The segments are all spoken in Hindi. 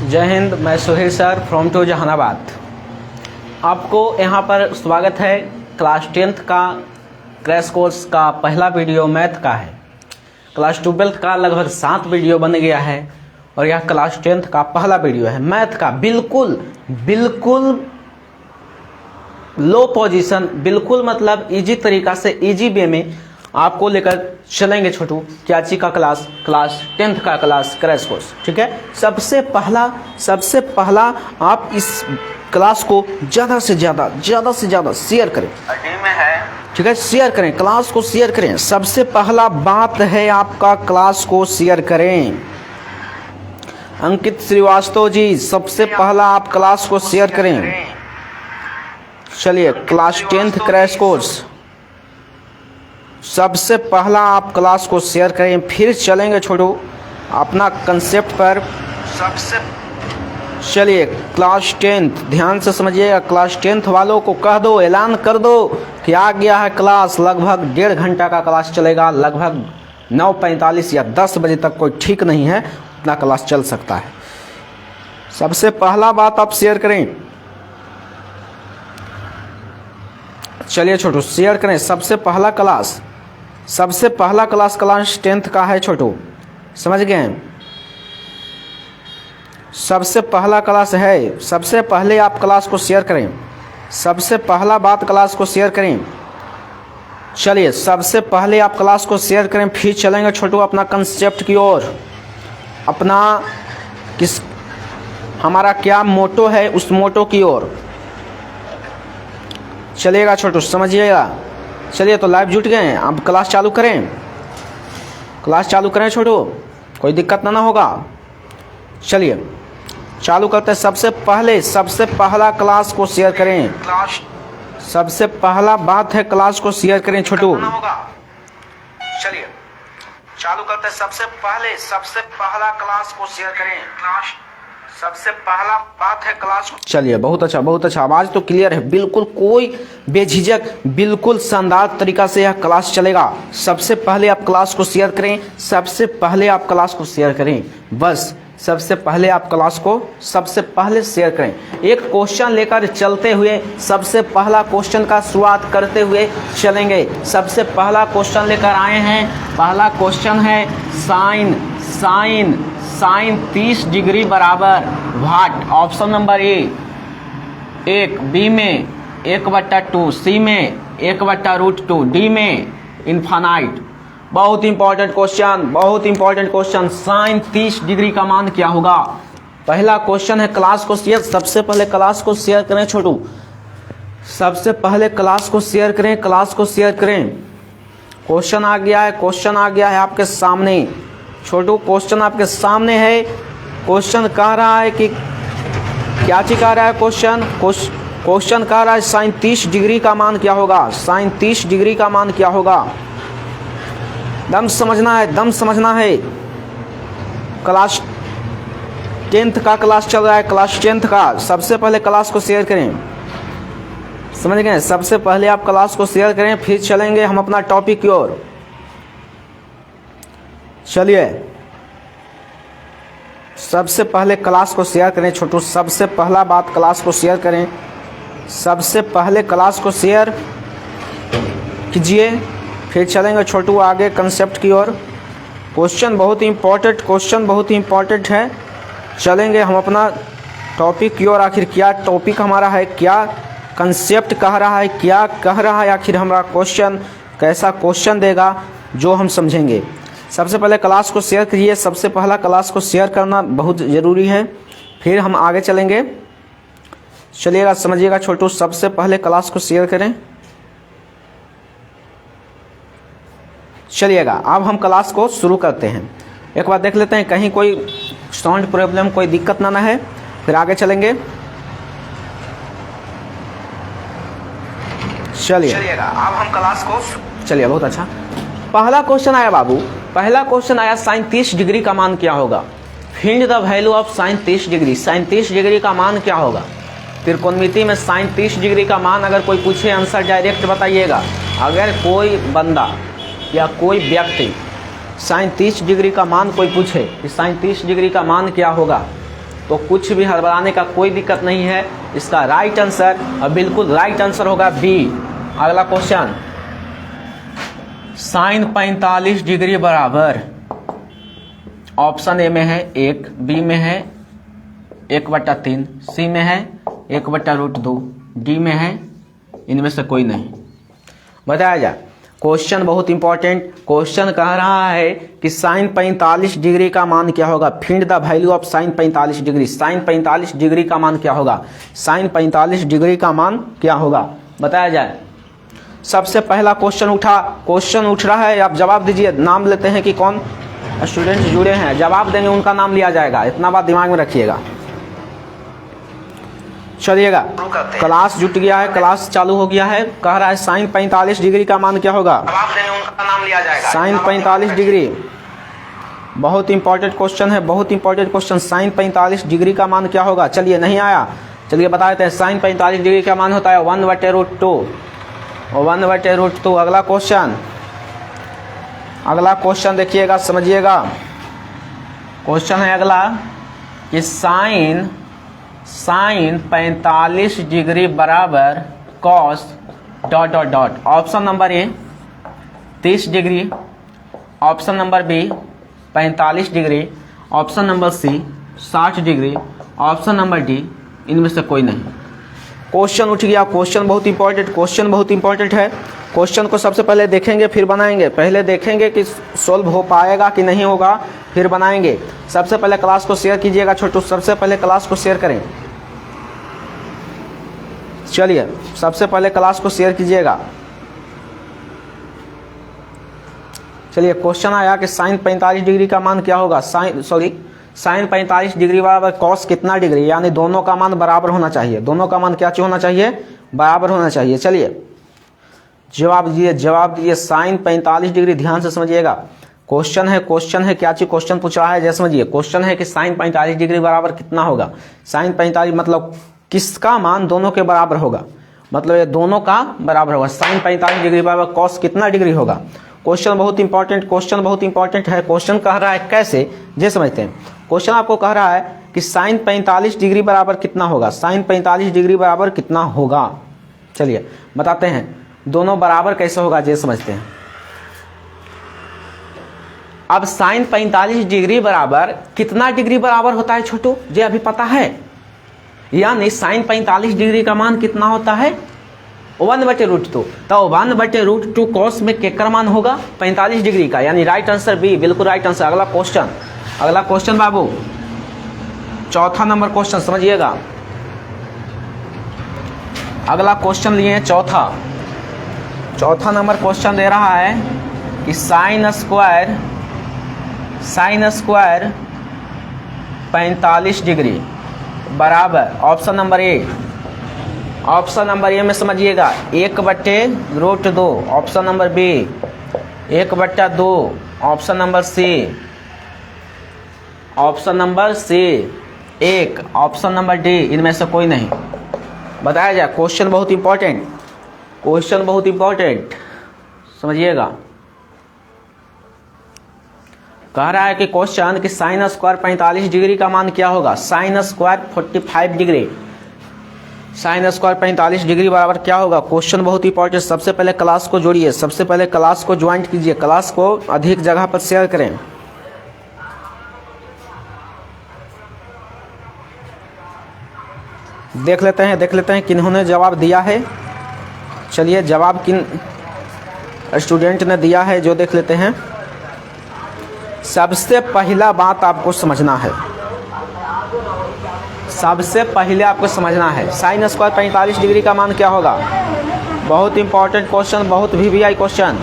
जय हिंद। मैं Suhel sir from to Jahanabad. आपको यहाँ पर स्वागत है। क्लास 10th का क्रैश कोर्स का पहला वीडियो मैथ का है। क्लास 12th का लगभग 7 वीडियो बन गया है और यह क्लास 10th का पहला वीडियो है मैथ का। बिल्कुल लो पोजीशन, बिल्कुल मतलब इजी तरीका से, इजी वे में आपको लेकर चलेंगे छोटू क्याची का क्लास 10th का क्लास क्रैश कोर्स। ठीक है, सबसे पहला आप इस क्लास को ज़्यादा से ज़्यादा शेयर करें। ठीक है, शेयर करें, क्लास को शेयर करें। सबसे पहला बात है आपका क्लास को शेयर करें। अंकित श्रीवास्तव जी, सबसे पहला आप क्लास को शेयर करें। चलिए, क्लास 10th क्रैश कोर्स, सबसे पहला आप क्लास को शेयर करें, फिर चलेंगे छोटू अपना कंसेप्ट पर। चलिए, क्लास 10th ध्यान से समझिएगा। क्लास 10th वालों को कह दो, ऐलान कर दो कि आ गया है क्लास। लगभग 1.5 घंटा का क्लास चलेगा, लगभग 9:45 या 10 बजे तक, कोई ठीक नहीं है, इतना क्लास चल सकता है। सबसे पहला बात आप शेयर करें। चलिए छोटू, शेयर करें। सबसे पहला क्लास क्लास 10th का है छोटू, समझ गए? सबसे पहला क्लास है। सबसे पहले आप क्लास को शेयर करें। सबसे पहला बात क्लास को शेयर करें। चलिए, सबसे पहले आप क्लास को शेयर करें, फिर चलेंगे छोटू अपना कंसेप्ट की ओर। अपना हमारा क्या मोटो है, उस मोटो की ओर चलिएगा छोटू, समझिएगा। चलिए, तो लाइव जुट गए हैं, अब क्लास चालू करें। क्लास चालू करें छोटू, कोई दिक्कत ना होगा। चलिए चालू करते हैं। सबसे पहला क्लास को शेयर करें। सबसे पहला बात है क्लास को शेयर करें छोटू। चलिए चालू करते हैं। सबसे पहला क्लास को शेयर करें। सबसे पहला बात है क्लास को। चलिए, बहुत अच्छा। आवाज तो क्लियर है, बिल्कुल कोई बेझिझक, बिल्कुल शानदार तरीका से यह क्लास चलेगा। सबसे पहले आप क्लास को शेयर करें। बस सबसे पहले आप क्लास को शेयर करें। एक क्वेश्चन लेकर चलते हुए, सबसे पहला क्वेश्चन का शुरुआत करते हुए चलेंगे। सबसे पहला क्वेश्चन लेकर आए हैं। पहला क्वेश्चन है साइन 30 डिग्री बराबर वाट। ऑप्शन नंबर ए 1, बी में 1/2, सी में 1/√2, डी में इनफाइनाइट। बहुत इंपॉर्टेंट क्वेश्चन। साइन 30 डिग्री का मान क्या होगा? पहला क्वेश्चन है। क्लास को शेयर, सबसे पहले क्लास को शेयर करें छोटू। सबसे पहले क्लास को शेयर करें। क्वेश्चन आ गया है आपके सामने छोटू। क्वेश्चन आपके सामने है। क्वेश्चन कह रहा है कि क्या चीज कह रहा है? क्वेश्चन कह रहा है साइन 30 डिग्री का मान क्या होगा? दम समझना है। क्लास 10th का क्लास चल रहा है। क्लास 10th का सबसे पहले क्लास को शेयर करें, समझ गए? सबसे पहले आप क्लास को शेयर करें, फिर चलेंगे हम अपना टॉपिक की ओर। चलिए, सबसे पहले क्लास को शेयर करें छोटू। सबसे पहला बात क्लास को शेयर करें। सबसे पहले क्लास को शेयर कीजिए, फिर चलेंगे छोटू आगे कंसेप्ट की ओर। क्वेश्चन बहुत ही इम्पोर्टेंट है। चलेंगे हम अपना टॉपिक की ओर। आखिर क्या टॉपिक हमारा है, क्या कंसेप्ट कह रहा है, क्या कह रहा है आखिर हमारा क्वेश्चन, कैसा क्वेश्चन देगा, जो हम समझेंगे। सबसे पहले क्लास को शेयर करिए। सबसे पहला क्लास को शेयर करना बहुत ज़रूरी है, फिर हम आगे चलेंगे। चलिएगा, समझिएगा छोटू। सबसे पहले क्लास को शेयर करें। चलिएगा, अब हम क्लास को शुरू करते हैं। एक बार देख लेते हैं कहीं कोई साउंड प्रॉब्लम, कोई दिक्कत ना है, फिर आगे चलेंगे। चलिएगा, अब हम क्लास को। चलिए, बहुत अच्छा। पहला क्वेश्चन आया बाबू, साइन 30 डिग्री का मान क्या होगा? Find the value of sine 30 degree. Sine 30 degree का मान क्या होगा? त्रिकोणमिति में साइन 30 डिग्री का मान अगर कोई पूछे, आंसर डायरेक्ट बताइएगा। अगर कोई बंदा या कोई व्यक्ति साइन 30 डिग्री का मान कोई पूछे कि साइन 30 डिग्री का मान क्या होगा, तो कुछ भी हड़बड़ाने का कोई दिक्कत नहीं है। इसका राइट आंसर और बिल्कुल राइट आंसर होगा बी। अगला क्वेश्चन, साइन 45 डिग्री बराबर, ऑप्शन ए में है 1, बी में है 1/3, सी में है 1/√2, डी में है इनमें से कोई नहीं। बताया जाए, क्वेश्चन बहुत इंपॉर्टेंट क्वेश्चन कह रहा है कि साइन 45 डिग्री का मान क्या होगा। Find the value of sine 45 degree. Sine 45 degree का मान क्या होगा, साइन 45 डिग्री का मान क्या होगा, बताया जाए। सबसे पहला क्वेश्चन उठ रहा है, आप जवाब दीजिए। नाम लेते हैं कि कौन स्टूडेंट जुड़े हैं, जवाब देंगे उनका नाम लिया जाएगा, इतना बात दिमाग में रखिएगा। चलिएगा, क्लास जुट गया है, क्लास चालू हो गया है। कह रहा है साइन 45 डिग्री का मान क्या होगा, जवाब देंगे उनका नाम लिया जाएगा। Sine 45 degree. बहुत इंपॉर्टेंट क्वेश्चन है, बहुत इंपॉर्टेंट क्वेश्चन। साइन 45 डिग्री का मान क्या होगा, चलिए नहीं आया, चलिए बता देते हैं। साइन 45 डिग्री का मान होता है 1/√2, 1/√2। अगला क्वेश्चन देखिएगा, समझिएगा। क्वेश्चन है अगला कि साइन 45 डिग्री बराबर cos ... option number A 30 degree, option number B 45 degree, option number C 60 degree, option number D इनमें से कोई नहीं। क्वेश्चन उठ गया, क्वेश्चन बहुत इंपॉर्टेंट है। क्वेश्चन को सबसे पहले देखेंगे फिर बनाएंगे। पहले देखेंगे कि सॉल्व हो पाएगा कि नहीं होगा, फिर बनाएंगे। सबसे पहले क्लास को शेयर कीजिएगा छोटू, सबसे पहले क्लास को शेयर करें। चलिए, सबसे पहले क्लास को शेयर कीजिएगा। चलिए, क्वेश्चन आया कि साइन 45 डिग्री का मान क्या होगा। साइन 45 डिग्री बराबर कॉस कितना डिग्री, यानी दोनों का मान बराबर होना चाहिए। दोनों का मान क्या होना चाहिए, बराबर होना चाहिए। चलिए जवाब दिए। साइन 45 डिग्री, ध्यान से समझिएगा। क्वेश्चन है क्या चीज क्वेश्चन पूछ रहा है, जैसे समझिए। क्वेश्चन है कि साइन 45 डिग्री बराबर कितना होगा। साइन 45 मतलब किसका मान दोनों के बराबर होगा, मतलब ये दोनों का बराबर होगा। साइन 45 डिग्री बराबर कॉस कितना डिग्री होगा। क्वेश्चन बहुत इंपॉर्टेंट है। क्वेश्चन कह रहा है कैसे, जे समझते हैं। क्वेश्चन आपको कह रहा है कि साइन 45 डिग्री बराबर कितना होगा, साइन 45 डिग्री बराबर कितना होगा। चलिए बताते हैं, दोनों बराबर कैसे होगा, जे समझते हैं। अब साइन 45 डिग्री बराबर कितना डिग्री बराबर होता है छोटू, जे अभी पता है। यानी साइन 45 डिग्री का मान कितना होता है, 1/√2। तो 1/√2 कॉस में केकर मान होगा 45 डिग्री का, यानी राइट आंसर बी, बिल्कुल राइट आंसर। अगला क्वेश्चन बाबू, चौथा नंबर क्वेश्चन समझिएगा। अगला क्वेश्चन लिए हैं चौथा नंबर क्वेश्चन दे रहा है कि साइन स्क्वायर 45 डिग्री बराबर, ऑप्शन नंबर ए में समझिएगा 1/√2, option number B 1/2, option number C 1, option number D इनमें से कोई नहीं। बताया जाए, क्वेश्चन बहुत इंपॉर्टेंट समझिएगा। कह रहा है कि क्वेश्चन कि साइन स्क्वायर 45 डिग्री का मान क्या होगा। Sign square 45 degree, sign square 45 degree बराबर क्या होगा। क्वेश्चन बहुत इंपॉर्टेंट। सबसे पहले क्लास को जोड़िए, सबसे पहले क्लास को ज्वाइंट कीजिए, क्लास को अधिक जगह पर शेयर करें। देख लेते हैं किन्होंने जवाब दिया है। चलिए, जवाब किन स्टूडेंट ने दिया है जो देख लेते हैं। सबसे पहला बात आपको समझना है, साइन स्क्वायर 45 डिग्री का मान क्या होगा। बहुत इंपॉर्टेंट क्वेश्चन, बहुत VVI question.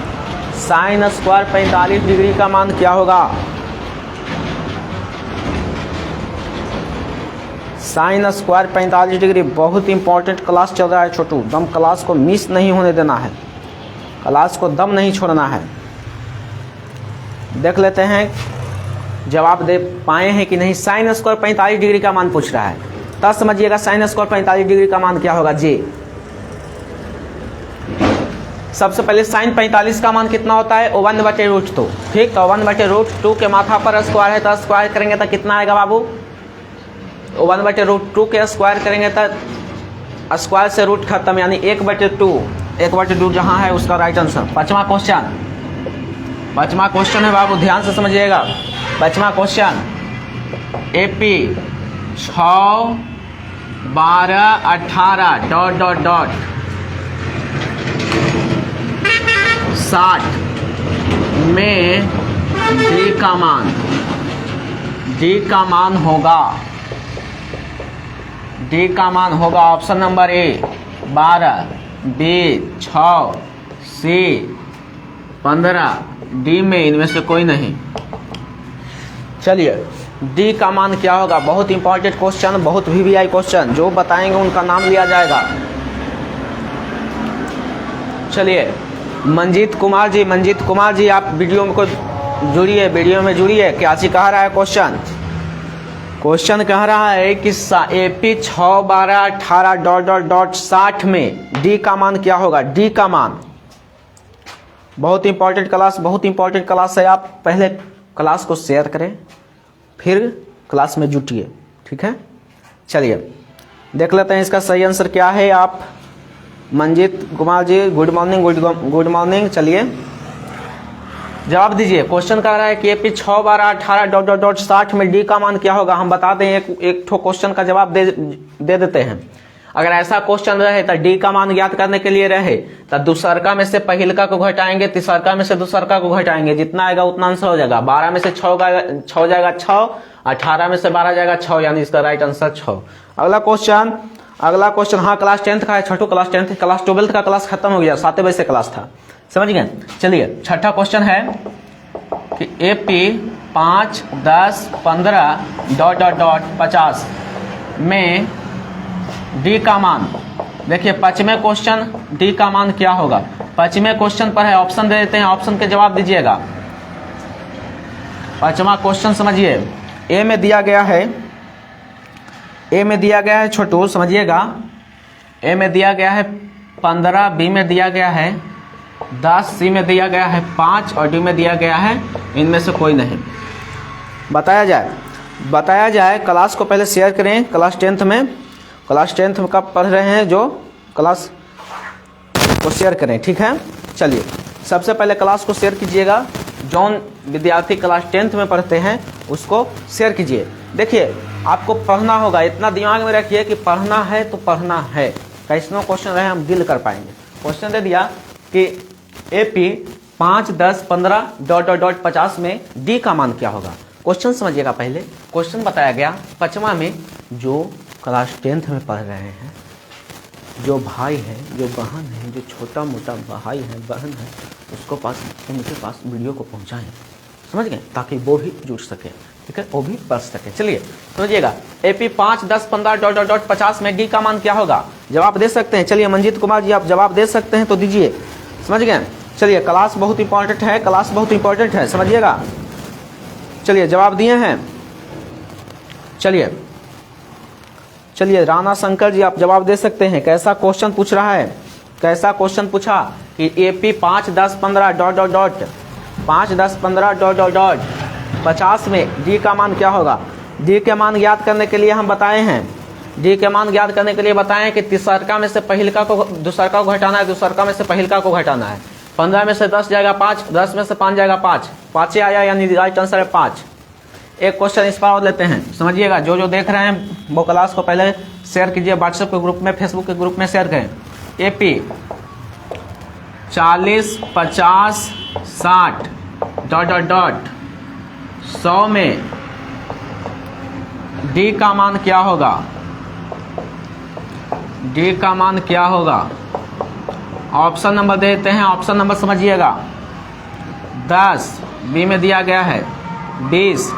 Sign square 45 degree का मान क्या होगा। साइन स्क्वायर 45 डिग्री, बहुत इंपॉर्टेंट क्लास चल रहा है छोटू, दम क्लास को मिस नहीं होने देना है, क्लास को दम नहीं छोड़ना है। देख लेते हैं जवाब दे पाए हैं कि नहीं। साइन स्क्वायर 45 डिग्री का मान पूछ रहा है, तब समझिएगा साइन स्क्वायर 45 डिग्री का मान क्या होगा जी। सबसे पहले साइन 45 का मान कितना होता है, 1/√2। ठीक, तो 1/√2 के माथा पर स्क्वायर है, तो स्क्वायर करेंगे तो कितना आएगा बाबू, 1/√2 के स्क्वायर करेंगे तो स्क्वायर से रूट खत्म, यानी 1/2 जहाँ है उसका राइट आंसर। पाँचवा क्वेश्चन है बाबू, ध्यान से समझिएगा। पाँचवा क्वेश्चन, AP 6, 12, 18 60 में D का मान होगा ऑप्शन नंबर ए 12, B 6, C 15, D में इनमें से कोई नहीं। चलिए D का मान क्या होगा, बहुत इंपॉर्टेंट क्वेश्चन, बहुत VVI क्वेश्चन, जो बताएंगे उनका नाम लिया जाएगा। चलिए मंजीत कुमार जी आप वीडियो में जुड़िए। क्या सी कह रहा है क्वेश्चन कह रहा है कि AP 6, 12, 18 ... 60 में D का मान क्या होगा। D का मान बहुत इंपॉर्टेंट क्लास है। आप पहले क्लास को शेयर करें, फिर क्लास में जुटिए, ठीक है। चलिए देख लेते हैं इसका सही आंसर क्या है। आप मंजीत कुमार जी गुड मॉर्निंग। चलिए जवाब दीजिए। क्वेश्चन कह रहा है कि AP 6, 12, 18 ... 60 में D का मान क्या होगा। हम बता दें, एक ठो क्वेश्चन का जवाब दे देते हैं। अगर ऐसा क्वेश्चन रहे तो D का मान ज्ञात करने के लिए रहे तो दूसरका में से पहिलका को घटाएंगे, तीसरका में से दूसरका को घटाएंगे, जितना आएगा उतना आंसर हो जाएगा। 12 में से 6 जाएगा 6, 18 में से 12 जाएगा 6, यानी इसका राइट आंसर 6। अगला क्वेश्चन हाँ क्लास 10th का है, छठो क्लास 10th, क्लास 12th का क्लास खत्म हो गया, 7 बजे से क्लास था, समझ गए। चलिए छठा क्वेश्चन है कि AP 5, 10, 15 ... 50 में D का मान। देखिए पांचवें क्वेश्चन D का मान क्या होगा। पांचवें क्वेश्चन पर है, ऑप्शन दे देते हैं, ऑप्शन के जवाब दीजिएगा। पांचवा क्वेश्चन समझिए, A में दिया गया है छोटू समझिएगा। A में दिया गया है 15, B में दिया गया है 10, C में दिया गया है 5 और D में दिया गया है इनमें से कोई नहीं। बताया जाए। क्लास को पहले शेयर करें। क्लास 10th में कब पढ़ रहे हैं जो क्लास को शेयर करें, ठीक है। चलिए सबसे पहले क्लास को शेयर कीजिएगा। जौन विद्यार्थी क्लास 10th में पढ़ते हैं उसको शेयर कीजिए। देखिए आपको पढ़ना होगा, इतना दिमाग में रखिए कि पढ़ना है तो पढ़ना है। कैसनो क्वेश्चन रहे हम डील कर पाएंगे। क्वेश्चन दे दिया कि AP 5, 10, 15 ... 50 में D का मान क्या होगा। क्वेश्चन समझिएगा। पहले क्वेश्चन बताया गया पांचवा में, जो क्लास 10th में पढ़ रहे हैं, जो भाई है, जो बहन है, जो छोटा मोटा भाई है, बहन है, उनके पास वीडियो को पहुंचाएं, समझ गए, ताकि वो भी जुड़ सके, ठीक है, वो भी पढ़ सके। चलिए समझिएगा। AP 5, 10, 15 ... 50 में D का मान क्या होगा। जवाब दे सकते हैं। चलिए मंजीत कुमार जी आप जवाब दे सकते हैं तो दीजिए, समझ गए। चलिए क्लास बहुत इंपॉर्टेंट है, समझिएगा। चलिए जवाब दिए हैं। चलिए राणा शंकर जी आप जवाब दे सकते हैं। कैसा क्वेश्चन पूछ रहा है, कैसा क्वेश्चन पूछा कि AP 5, 10, 15 ... 5, 10, 15 ... 50 में D का मान क्या होगा। D के मान ज्ञात करने के लिए हम बताए हैं, कि तीसरका में से पहिलका को दूसरका को घटाना है, दूसरका में से पहिलका को घटाना है। 15 में से 10 जाएगा 5, 10 में से 5 जाएगा 5, 5 आया, यानी राइट आंसर है 5। एक क्वेश्चन इस पर और लेते हैं, समझिएगा। जो देख रहे हैं वो क्लास को पहले शेयर कीजिए, व्हाट्सएप के ग्रुप में, फेसबुक के ग्रुप में शेयर करें। AP 40, 50, 60 ... 100 में D का मान क्या होगा। ऑप्शन नंबर देते हैं, ऑप्शन नंबर समझिएगा। 10 B में दिया गया है, 20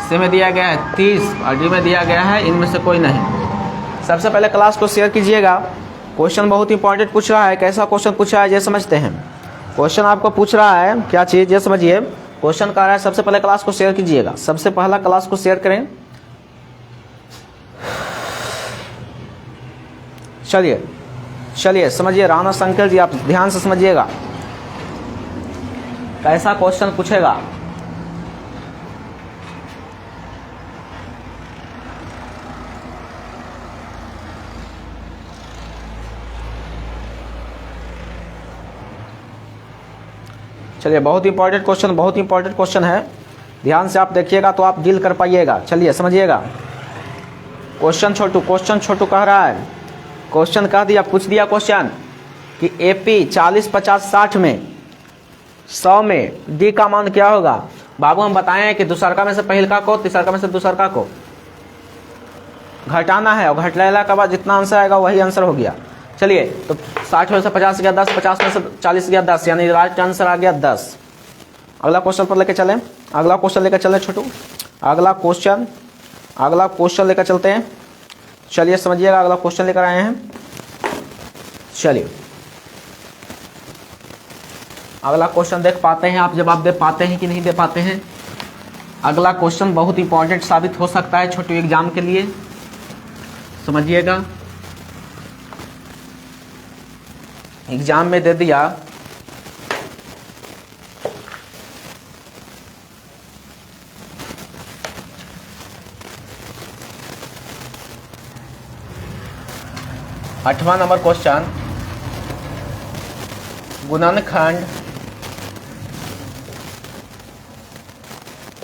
C में दिया गया है, 30 और D में दिया गया है इनमें से कोई नहीं। सबसे पहले क्लास को शेयर कीजिएगा। क्वेश्चन बहुत इंपॉर्टेंट पूछ रहा है। कैसा क्वेश्चन पूछा है ये समझते हैं। क्वेश्चन आपको पूछ रहा है क्या चीज़, ये समझिए। क्वेश्चन कह रहा है सबसे पहले क्लास को शेयर कीजिएगा। सबसे पहला क्लास को शेयर करें। चलिए समझिए। राणा शंकर जी आप ध्यान से समझिएगा, कैसा क्वेश्चन पूछेगा। चलिए, बहुत इंपॉर्टेंट क्वेश्चन, बहुत इंपॉर्टेंट क्वेश्चन है, ध्यान से आप देखिएगा तो आप डील कर पाइएगा। चलिए समझिएगा। क्वेश्चन छोटू कह रहा है, क्वेश्चन कह दिया, पूछ दिया क्वेश्चन कि एपी 40 50 60 में 100 में डी का मान क्या होगा। बाबू हम बताए हैं कि दूसरका में से पहिलका को, तीसरका में से दूसरका को घटाना है, और घटाने के बाद जितना आंसर आएगा वही आंसर हो गया। चलिए, तो 60 में से 50 गया 10, 50 में से 40 गया 10, यानी राइट आंसर आ गया 10। अगला क्वेश्चन पर लेकर चलें, अगला क्वेश्चन लेकर चलें छोटू, अगला क्वेश्चन लेकर चलते हैं। चलिए समझिएगा, अगला क्वेश्चन लेकर आए हैं। चलिए अगला क्वेश्चन देख पाते हैं आप, जवाब दे पाते हैं कि नहीं दे पाते हैं। अगला क्वेश्चन बहुत इंपॉर्टेंट साबित हो सकता है छोटू एग्जाम के लिए, समझिएगा। एग्जाम में दे दिया आठवां नंबर क्वेश्चन, गुणनखंड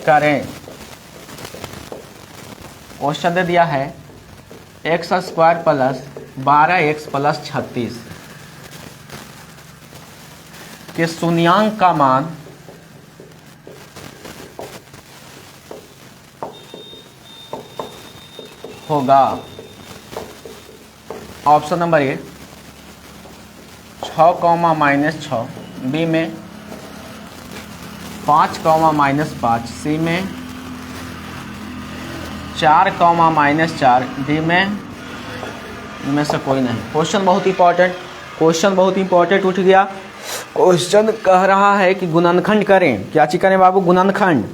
करें। क्वेश्चन दे दिया है x² प्लस 12x प्लस 36 के शून्यांक का मान होगा। ऑप्शन नंबर ए 6, -6, बी में 5, -5, सी में 4, -4, डी में इनमें से कोई नहीं। क्वेश्चन बहुत इंपॉर्टेंट उठ गया। क्वेश्चन कह रहा है कि गुणनखंड करें। क्या चीज करें बाबू? गुणनखंड।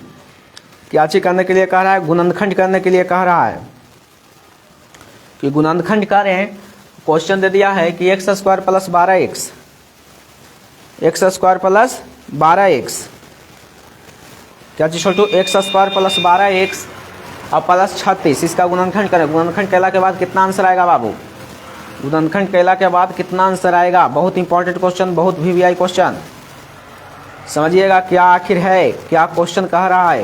क्या चीज करने के लिए कह रहा है? गुणनखंड करने के लिए कह रहा है कि गुणनखंड करें। क्वेश्चन दे दिया है कि x² plus 12x, x² plus 12x, क्या चीज छोटू? x² प्लस 12x और प्लस 36, इसका गुणनखंड करें। गुणनखंड कैला के बाद कितना आंसर आएगा बाबू? गुणनखंड कैला के बाद कितना आंसर आएगा? बहुत इंपॉर्टेंट क्वेश्चन, बहुत VVI क्वेश्चन, समझिएगा क्या आखिर है, क्या क्वेश्चन कह रहा है।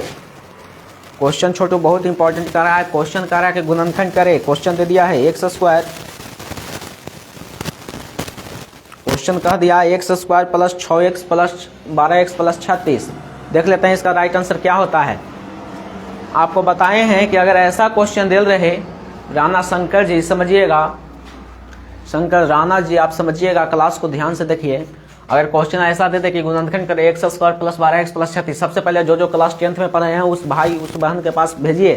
क्वेश्चन छोटू बहुत इंपॉर्टेंट कह रहा है। क्वेश्चन कह रहा है कि गुणनखंड करे। क्वेश्चन दे दिया है x², क्वेश्चन कह दिया x² plus 6x plus 12x plus 36। देख लेते हैं इसका राइट आंसर क्या होता है। आपको बताए हैं कि अगर ऐसा क्वेश्चन दे रहे राणा शंकर जी, समझिएगा, शंकर राणा जी आप समझिएगा, क्लास को ध्यान से देखिए। अगर क्वेश्चन ऐसा देते कि गुणनखंड करे x² प्लस 12x प्लस 36, सबसे पहले जो क्लास 10th में पढ़े हैं उस भाई उस बहन के पास भेजिए,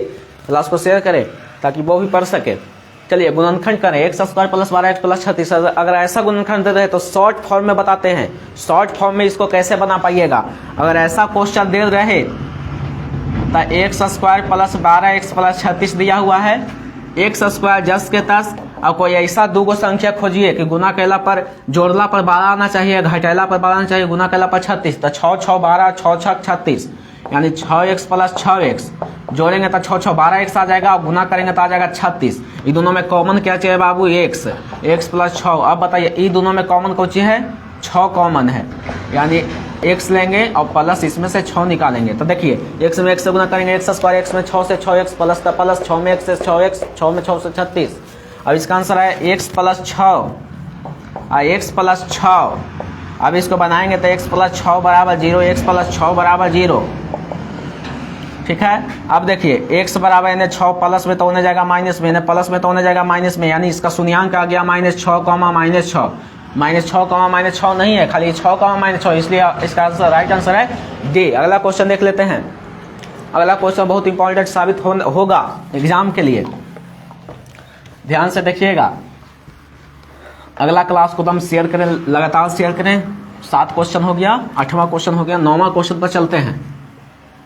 क्लास को शेयर करें ताकि वो भी पढ़ सके। चलिए गुणनखंड करें x² प्लस 12x प्लस 36। अगर ऐसा गुणनखंड दे रहे तो शॉर्ट फॉर्म में बताते हैं। शॉर्ट फॉर्म में इसको कैसे बना पाइएगा? अगर ऐसा क्वेश्चन दे रहे तो x² प्लस 12x प्लस 36 दिया हुआ है, x² जस के तस, और कोई ऐसा दूगो संख्या खोजिए कि गुना कैला पर जोड़ला पर 12 आना चाहिए, घटेला पर 12 आना चाहिए, गुना कैला पर 36। तो 6 6 12, 6 6 36, यानी 6x प्लस 6x जोड़ेंगे तो 6 6 12x आ जाएगा, और गुना करेंगे तो आ जाएगा 36। ये दोनों में कॉमन क्या चाहिए बाबू? x plus 6। अब बताइए ये दोनों में कॉमन कौन सी है? 6 कॉमन है, यानी x लेंगे और प्लस इसमें से 6 निकालेंगे। तो देखिए x में x से गुना करेंगे, x² x में 6 से 6x प्लस 6 में x से 6x, 6 में 6 से 36। अब इसका आंसर है x प्लस 6 और x प्लस 6। अब इसको बनाएंगे तो x प्लस 6 बराबर 0, x प्लस 6 बराबर 0। ठीक है, अब देखिए x बराबर यानी 6 प्लस में तो होने जाएगा माइनस में, प्लस में तो होने जाएगा माइनस में, यानी इसका शून्यांक आ गया -6, -6। -6, -6 नहीं है, खाली 6, -6, इसलिए इसका आंसर राइट आंसर है डी। अगला क्वेश्चन देख लेते हैं। अगला क्वेश्चन बहुत इंपॉर्टेंट साबित होगा एग्जाम के लिए, ध्यान से देखिएगा। अगला क्लास को तो हम शेयर करें, लगातार शेयर करें। 7 क्वेश्चन हो गया, 8वां क्वेश्चन हो गया, 9वां क्वेश्चन पर चलते हैं।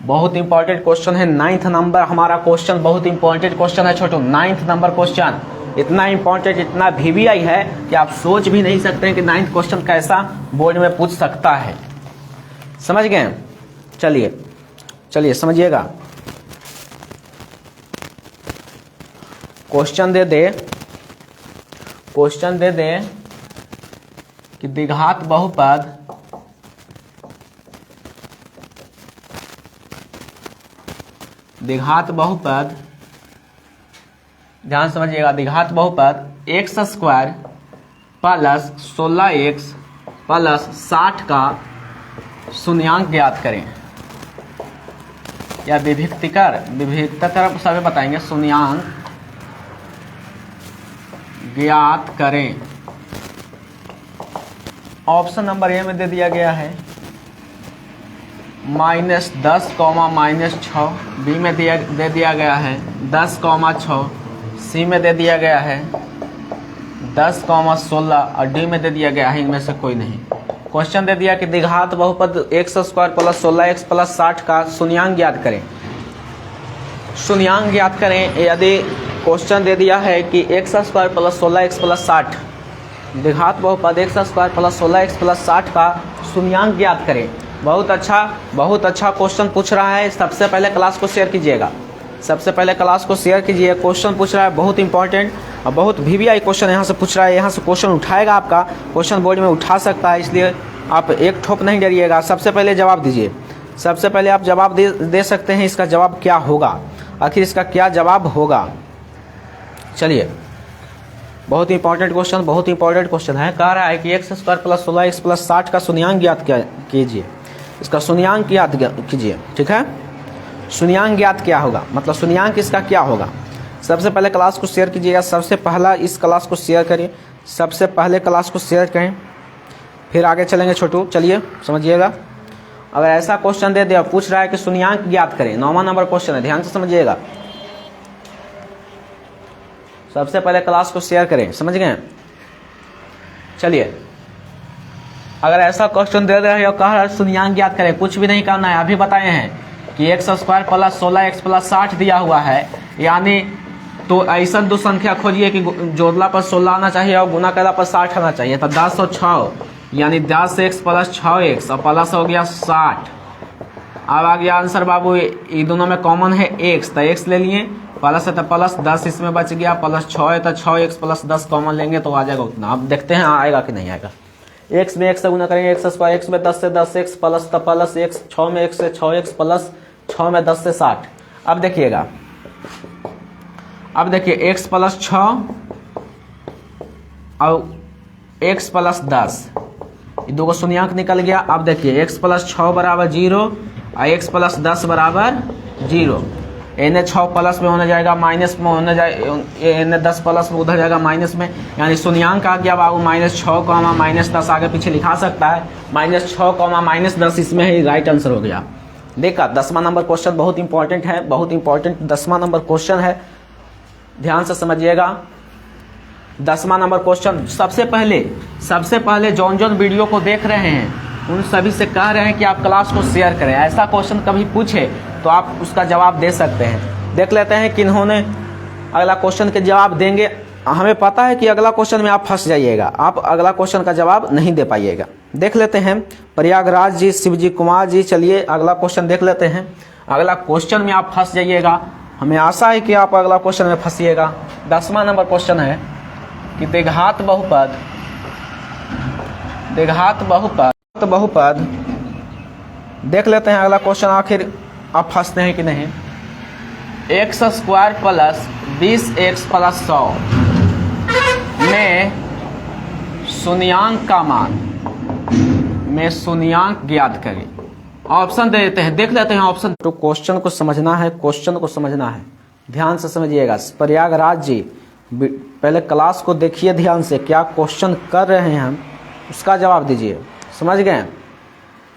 बहुत इंपॉर्टेंट क्वेश्चन है, 9th नंबर हमारा क्वेश्चन, बहुत इंपॉर्टेंट क्वेश्चन है छोटू, 9th नंबर क्वेश्चन। इतना इंपॉर्टेंट, इतना VVI है कि आप सोच भी नहीं सकते हैं कि 9th क्वेश्चन कैसा बोर्ड में पूछ सकता है। समझ गए? चलिए समझिएगा। क्वेश्चन दे दे कि द्विघात बहुपद द्विघात बहुपद, ध्यान समझिएगा, द्विघात बहुपद x square plus 16x plus 60 का शून्यांक ज्ञात करें, या विभिक्तर सभी बताएंगे, शून्यांक ज्ञात करें। ऑप्शन नंबर ए में दे दिया गया है -10, -6, बी में दे दिया गया है 10, 6, सी में दे दिया गया है 10, 16 और डी में दे दिया गया है इनमें से कोई नहीं। क्वेश्चन दे दिया कि द्विघात बहुपद x square plus 16x plus 60 का शून्यांक ज्ञात करें। शून्यांक ज्ञात करें, यदि क्वेश्चन दे दिया है कि X square plus 16x plus 60, द्विघात बहुपद x square plus 16x plus 60 का शून्यांक ज्ञात करें। बहुत अच्छा क्वेश्चन पूछ रहा है। सबसे पहले क्लास को शेयर कीजिएगा, सबसे पहले क्लास को शेयर कीजिए। क्वेश्चन पूछ रहा है बहुत इंपॉर्टेंट और बहुत VVI क्वेश्चन यहाँ से पूछ रहा है। यहाँ से क्वेश्चन उठाएगा, आपका क्वेश्चन बोर्ड में उठा सकता है, इसलिए आप एक ठोप नहीं डरिएगा। सबसे पहले जवाब दीजिए, सबसे पहले आप जवाब दे सकते हैं। इसका जवाब क्या होगा, आखिर इसका क्या जवाब होगा। चलिए, बहुत इंपॉर्टेंट क्वेश्चन है। कह रहा है कि X square plus 16x plus 60 का शून्यांक ज्ञात कीजिए। इसका शून्यांक ज्ञात कीजिए, ठीक है। शून्यांक ज्ञात क्या होगा, मतलब शून्यांक इसका क्या होगा। सबसे पहले क्लास को शेयर कीजिएगा, सबसे पहला इस क्लास को शेयर करिए, सबसे पहले क्लास को शेयर करें, फिर आगे चलेंगे छोटू। चलिए समझिएगा, अगर ऐसा क्वेश्चन दे दिया, पूछ रहा है कि शून्यांक ज्ञात करें, 9वां नंबर क्वेश्चन है, ध्यान से समझिएगा। सबसे पहले क्लास को शेयर करें, समझ गए। चलिए, अगर ऐसा क्वेश्चन दे रहे हो, कह रहा है शून्यांक ज्ञात करें, कुछ भी नहीं करना है। अभी बताए हैं कि X square plus 16x plus 60 दिया हुआ है, यानी तो ऐसा दो संख्या खोजिए कि जोड़ला पर 16 आना चाहिए और गुना करला पर 60 आना चाहिए। तो 10 और 6 यानी 10x प्लस 6x और प्लस हो गया 60। अब आ गया आंसर बाबू, ये दोनों में कॉमन है x, तो x ले लिए, प्लस है तो प्लस 10 इसमें बच गया, प्लस 6 है तो 6x प्लस 10 कॉमन लेंगे तो आ जाएगा उतना। अब देखते हैं आएगा कि नहीं आएगा। x में x से गुना करेंगे, x स्क्वायर, x में 10 से 10x प्लस तो प्लस x, 6 में x से 6x प्लस 6 में 10 से 60। अब देखिएगा, अब देखिए x प्लस 6 और x प्लस 10, ये दो को शून्यांक निकल गया। अब देखिए x प्लस 6 बराबर 0 और x प्लस 10 बराबर 0। इन्हें 6 प्लस में होने जाएगा, माइनस में होने जाएगा, इन्हें 10 प्लस में उधर जाएगा माइनस में, यानी शून्यांक आ गया बाबू -6, -10 आगे पीछे लिखा सकता है। -6, -10 इसमें ही राइट आंसर हो गया। देखा, 10वां नंबर क्वेश्चन बहुत इंपॉर्टेंट है, बहुत इंपॉर्टेंट 10वां नंबर क्वेश्चन है, ध्यान से समझिएगा। 10वां नंबर क्वेश्चन, सबसे पहले जौन वीडियो को देख रहे हैं उन सभी से कह रहे हैं कि आप क्लास को शेयर करें। ऐसा क्वेश्चन कभी पूछे तो आप उसका जवाब दे सकते हैं। देख लेते हैं कि इन्होंने अगला क्वेश्चन के जवाब देंगे। हमें पता है कि अगला क्वेश्चन में आप फंस जाइएगा, आप अगला क्वेश्चन का जवाब नहीं दे पाइएगा। देख लेते हैं, प्रयागराज जी, शिवजी कुमार जी, चलिए अगला क्वेश्चन देख लेते हैं। अगला क्वेश्चन में आप फंस जाइएगा, हमें आशा है कि आप अगला क्वेश्चन में फंसिएगा। 10वां नंबर क्वेश्चन है कि द्विघात बहुपद देख लेते हैं अगला क्वेश्चन, आखिर आप फंसते हैं कि नहीं। X square plus 20x plus 100 में शून्यांक का मान में शून्यांक ज्ञात करें। ऑप्शन दे देते हैं, देख लेते हैं ऑप्शन। तो क्वेश्चन को समझना है, ध्यान से समझिएगा। प्रयागराज जी, पहले क्लास को देखिए ध्यान से, क्या क्वेश्चन कर रहे हैं हम, उसका जवाब दीजिए, समझ गए।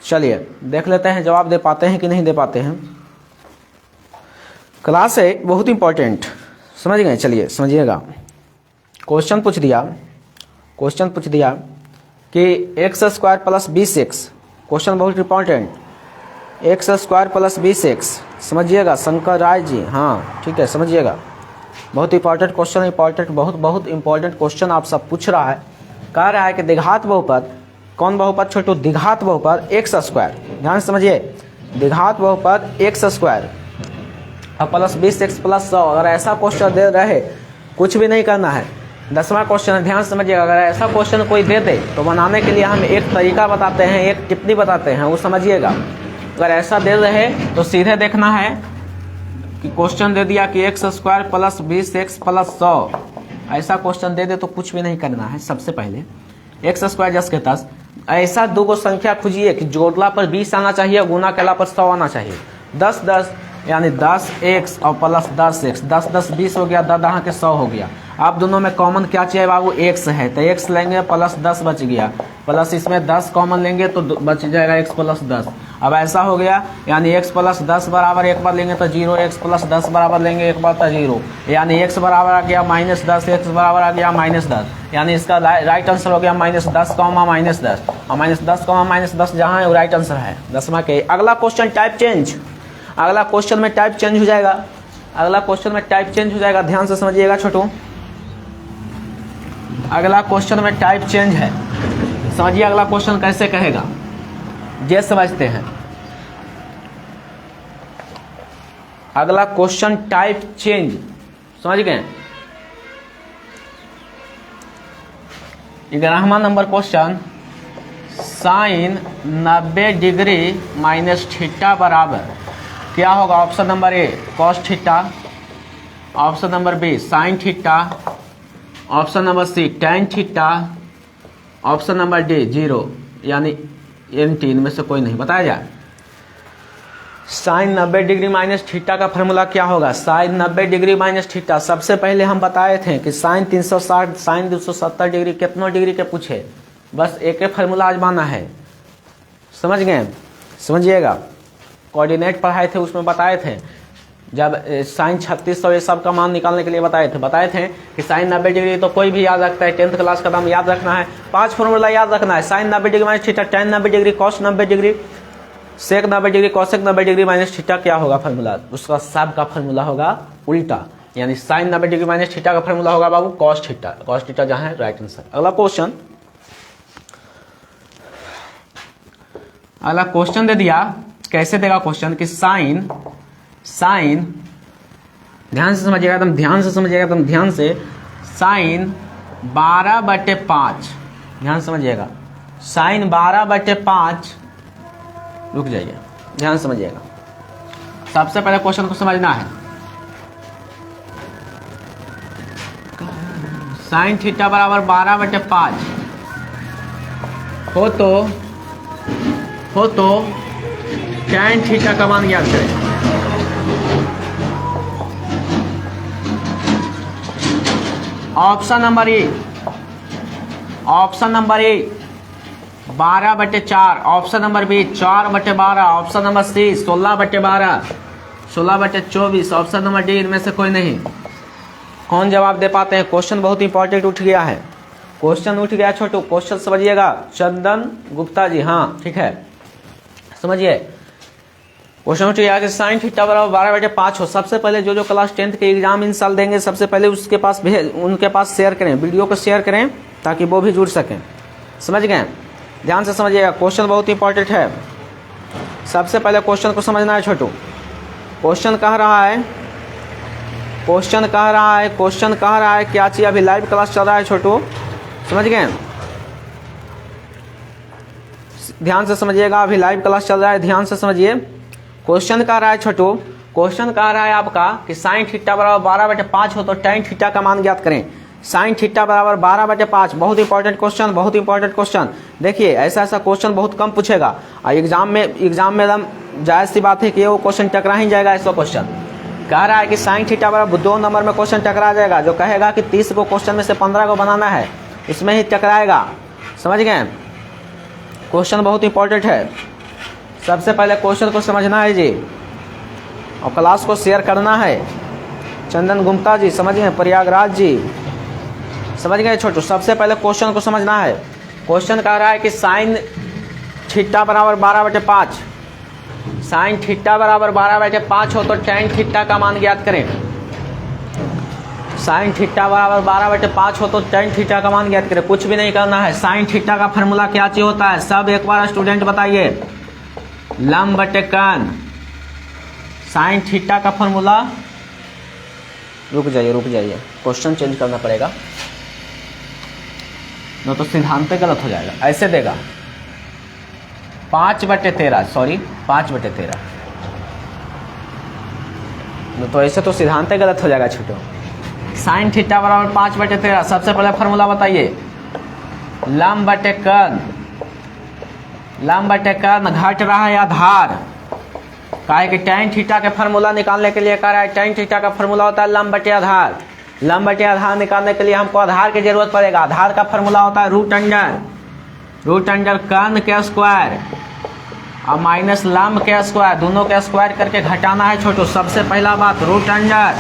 चलिए देख लेते हैं जवाब दे पाते हैं कि नहीं दे पाते हैं। क्लास है बहुत इंपॉर्टेंट, समझ गए। चलिए समझिएगा, क्वेश्चन पूछ दिया कि X square plus 20x, question बहुत important, X square plus 20x, समझिएगा शंकर राय जी, हाँ ठीक है समझिएगा। बहुत इंपॉर्टेंट क्वेश्चन, बहुत इंपॉर्टेंट क्वेश्चन आप सब पूछ रहा है। कह रहा है कि द्विघात बहुपद, कौन बहुपद छोटू, द्विघात बहुपद एक्स स्क्वायर, ध्यान समझिए, द्विघात बहुपद एक्स स्क्वायर और प्लस 20x प्लस 100। अगर ऐसा क्वेश्चन दे रहे, कुछ भी नहीं करना है। 10वां क्वेश्चन है, ध्यान समझिएगा। अगर ऐसा क्वेश्चन कोई दे दे तो बनाने के लिए हम एक तरीका बताते हैं, एक टिप्पणी बताते हैं, वो समझिएगा। अगर ऐसा दे रहे तो सीधे देखना है कि क्वेश्चन दे दिया कि X square plus 20x plus 100, ऐसा क्वेश्चन दे दे तो कुछ भी नहीं करना है। सबसे पहले एक्स स्क्वायर जस के तस ऐसा दो गो संख्या खोजिए कि जोड़ला पर 20 आना चाहिए, गुना केला पर 100 आना चाहिए। 10 10 यानी 10x और प्लस 10x, 10 10 20 हो गया, 10 10 के 100 हो गया। अब दोनों में कॉमन क्या चाहिए बाबू, x है तो x लेंगे प्लस 10 बच गया, प्लस इसमें 10 कॉमन लेंगे तो बच जाएगा x प्लस 10। अब ऐसा हो गया यानी x प्लस 10 बराबर एक बार लेंगे तो 0, x प्लस 10 बराबर लेंगे एक बार तो 0, यानी x बराबर आ गया -10, x बराबर आ गया -10, यानी इसका राइट आंसर हो गया -10, -10 और -10 जहाँ है राइट आंसर है 10वां के। अगला क्वेश्चन टाइप चेंज, अगला क्वेश्चन में टाइप चेंज हो जाएगा, अगला क्वेश्चन में टाइप चेंज हो जाएगा, ध्यान से समझिएगा छोटू। अगला क्वेश्चन में टाइप चेंज है, समझिए अगला क्वेश्चन कैसे कहेगा, ये समझते हैं। अगला क्वेश्चन टाइप चेंज, समझ गए। 11वां number question, sine 90 degree minus theta बराबर क्या होगा। Option number A cos theta, option number B sine theta, option number C tan theta, option number D 0 यानी n3 इनमें से कोई नहीं। बताया जाए साइन 90 डिग्री माइनस थीटा का फॉर्मूला क्या होगा। साइन 90 डिग्री माइनस थीटा सबसे पहले हम बताए थे कि साइन 360 साइन 270 डिग्री कितनों डिग्री के पूछे, बस एक ही फॉर्मूला आजमाना है। समझ गए, समझिएगा। कोऑर्डिनेट पढ़ाए थे उसमें बताए थे, जब साइन 3600 ये सब का मान निकालने के लिए बताए थे कि साइन 90 डिग्री तो कोई भी याद रखता है, 10th क्लास का दाम याद रखना है, 5 फॉर्मूला याद रखना है। Sine 90 degree minus theta, tan 90 degree, cos 90 degree, sec 90 degree, cosec 90 degree minus theta क्या होगा फॉर्मूला, उसका सब का फॉर्मूला होगा उल्टा, यानी साइन 90 डिग्री माइनस थीटा का फॉर्मूला होगा बाबू कॉस थीटा, कॉस थीटा जहां है राइट आंसर। अगला क्वेश्चन दे दिया, कैसे देगा क्वेश्चन कि साइन ध्यान से समझिएगा, एकदम ध्यान से समझिएगा, एकदम ध्यान से। साइन 12/5, ध्यान समझिएगा, साइन 12/5, रुक जाइए, ध्यान समझिएगा। सबसे पहले क्वेश्चन को समझना है। साइन थीटा बराबर 12/5 हो तो टेन थीटा का मान याद करें। Option number A 12/4, option number B 4/12, option number C 16/12, 16/24, option number D इनमें से कोई नहीं। कौन जवाब दे पाते हैं। क्वेश्चन बहुत इंपॉर्टेंट उठ गया है, क्वेश्चन उठ गया छोटू, क्वेश्चन समझिएगा। चंदन गुप्ता जी, हाँ ठीक है, समझिए क्वेश्चन उठ गया कि साइन थीटा बराबर 12/5 हो। सबसे पहले जो क्लास 10th के एग्जाम इन साल देंगे, सबसे पहले उनके पास शेयर करें, वीडियो को शेयर करें ताकि वो भी जुड़ सकें। समझ गए, ध्यान से समझिएगा, क्वेश्चन बहुत इंपॉर्टेंट है। सबसे पहले क्वेश्चन को समझना है छोटू। क्वेश्चन कह रहा है क्या चाहिए। अभी लाइव क्लास चल रहा है छोटू, समझ गए, ध्यान से समझिएगा, अभी लाइव क्लास चल रहा है, ध्यान से समझिए। क्वेश्चन कह रहा है छोटू, क्वेश्चन कह रहा है आपका कि साइन थीटा बराबर 12/5 हो तो टेन थीटा का मान ज्ञात करें। साइन थीटा बराबर 12/5, बहुत इंपॉर्टेंट क्वेश्चन, बहुत इंपॉर्टेंट क्वेश्चन। देखिए ऐसा क्वेश्चन बहुत कम पूछेगा, और एग्जाम में एकदम जायज़ सी बात है कि वो क्वेश्चन टकरा ही जाएगा। ऐसा क्वेश्चन कह रहा है कि साइन थीटा बराबर 2 नंबर में क्वेश्चन टकरा जाएगा, जो कहेगा कि 30 को क्वेश्चन में से 15 को बनाना है, इसमें ही टकराएगा। समझ गए, क्वेश्चन बहुत इंपॉर्टेंट है। सबसे पहले क्वेश्चन को समझना है जी, और क्लास को शेयर करना है। चंदन गुप्ता जी समझ गए, प्रयागराज जी समझ गए छोटू। सबसे पहले क्वेश्चन को समझना है। क्वेश्चन कह रहा है कि साइन थीटा बराबर 12/5, साइन थीटा बराबर 12/5 हो तो टेन थीटा का मान ज्ञात करें। साइन थीटा बराबर 12/5 हो तो टेन थीटा का मान ज्ञात करें। कुछ भी नहीं करना है। साइन थीटा का फॉर्मूला क्या चाहिए होता है, सब एक बार स्टूडेंट बताइए, लंब बटे कोण। साइन थीटा का फॉर्मूला, रुक जाइए क्वेश्चन चेंज करना पड़ेगा, न तो सिद्धांत गलत हो जाएगा। ऐसे देगा 5/13, सॉरी 5/13, तो ऐसे तो सिद्धांत गलत हो जाएगा छोटो। साइन थीटा बराबर 5/13। सबसे पहले फार्मूला बताइए। लंब बटे कर्ण घट रहा है आधार। काहे कि tan थीटा के फार्मूला निकालने के लिए कह रहा है tan थीटा का फार्मूला होता है लंब बटे आधार। लंब बटे आधार निकालने के लिए हमको आधार की जरूरत पड़ेगा। आधार का फार्मूला होता है रूट अंडर कर्ण के स्क्वायर और माइनस लंब के स्क्वायर, दोनों के स्क्वायर करके घटाना है छोटो। सबसे पहला बात रूट अंडर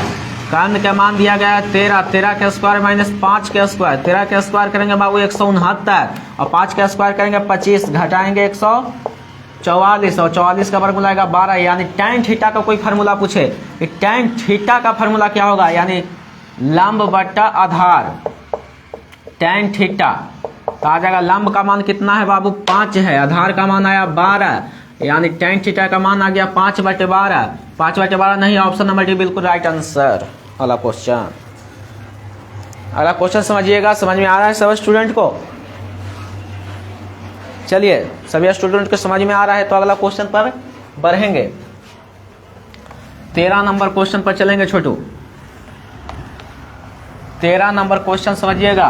कर्ण का मान दिया गया है 13 के स्क्वायर माइनस 5 के स्क्वायर। 13 के स्क्वायर करेंगे बाबू 169 और 5 के स्क्वायर करेंगे 25, घटाएंगे 144 और 44 का वर्गमूल आएगा 12। यानी tan थीटा का कोई फार्मूला पूछे कि tan थीटा का फार्मूला क्या होगा, यानी लंब बटा आधार tan थीटा। तो आ जाएगा लंब का मान कितना है बाबू 5 है, आधार का मान आया 12, यानी tan थीटा का मान आ गया 5/12। 5/12 नहीं, ऑप्शन नंबर डी बिल्कुल राइट आंसर। अगला क्वेश्चन समझिएगा। समझ में आ रहा है सब स्टूडेंट को? चलिए सभी स्टूडेंट को समझ में आ रहा है तो अगला क्वेश्चन पर बढ़ेंगे। 13 नंबर क्वेश्चन पर चलेंगे छोटू। 13 नंबर क्वेश्चन समझिएगा।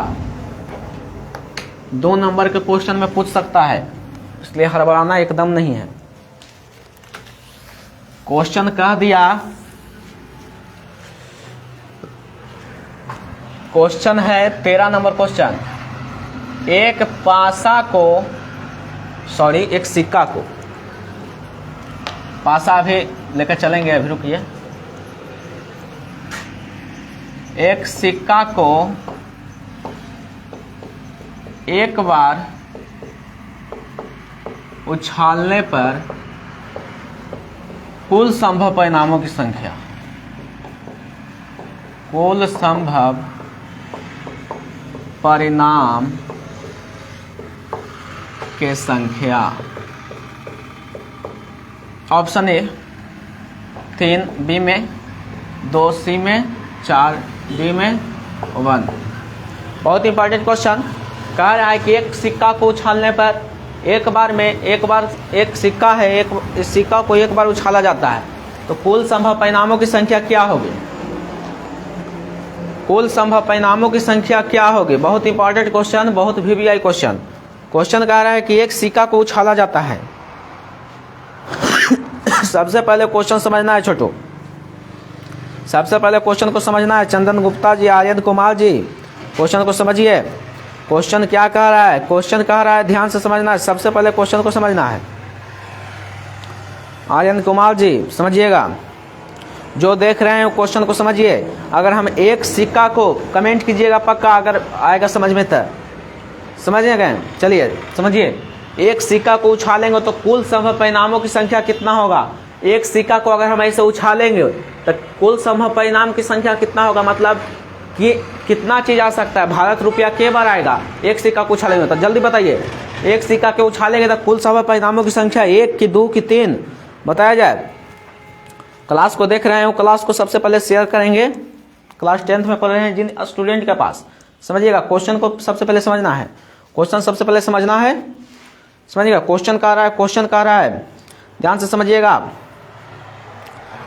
2 नंबर के क्वेश्चन में पूछ सकता है, इसलिए हड़बड़ाना एकदम नहीं है। क्वेश्चन कह दिया, क्वेश्चन है 13 नंबर क्वेश्चन। एक पासा को एक सिक्का को, पासा अभी लेकर चलेंगे, अभी रुकिए। एक सिक्का को एक बार उछालने पर कुल संभव परिणामों की संख्या, कुल संभव परिणाम के संख्या। ऑप्शन ए 3, बी में 2, सी में 4, डी में 1। बहुत इंपॉर्टेंट क्वेश्चन। कह रहा है कि एक सिक्का को उछालने पर एक सिक्का है, इस सिक्का को एक बार उछाला जाता है तो कुल संभव परिणामों की संख्या क्या होगी? कुल संभव परिणामों की संख्या क्या होगी? बहुत इंपॉर्टेंट क्वेश्चन, बहुत वीवीआई क्वेश्चन। क्वेश्चन कह रहा है कि एक सिक्का को उछाला जाता है। सबसे पहले क्वेश्चन समझना है छोटू, सबसे पहले क्वेश्चन को समझना है। चंदन गुप्ता जी, आर्यन कुमार जी, क्वेश्चन को समझिए। क्वेश्चन क्या कह रहा है? क्वेश्चन कह रहा है, ध्यान से समझना है, सबसे पहले क्वेश्चन को समझना है। आर्यन कुमार जी समझिएगा, जो देख रहे हैं क्वेश्चन को समझिए। अगर हम एक सिक्का को, कमेंट कीजिएगा पक्का अगर आएगा समझ में तो, समझिएगा। चलिए समझिए, एक सिक्का को उछालेंगे तो कुल संभव परिणामों की संख्या कितना होगा? एक सिक्का को अगर हम ऐसे उछालेंगे तो कुल संभव परिणाम की संख्या कितना होगा? मतलब कि कितना चीज आ सकता है? भारत रुपया के बार आएगा एक सिक्का को उछालेंगे? तो जल्दी बताइए, एक सिक्का के उछालेंगे तो कुल संभव परिणामों की संख्या 1 की 2 की 3 बताया जाए। क्लास को देख रहे हो, क्लास को सबसे पहले शेयर करेंगे। क्लास 10th में पढ़ रहे हैं जिन स्टूडेंट के पास, समझिएगा क्वेश्चन को सबसे पहले समझना है। क्वेश्चन सबसे पहले समझना है, समझिएगा। क्वेश्चन कह रहा है, ध्यान से समझिएगा।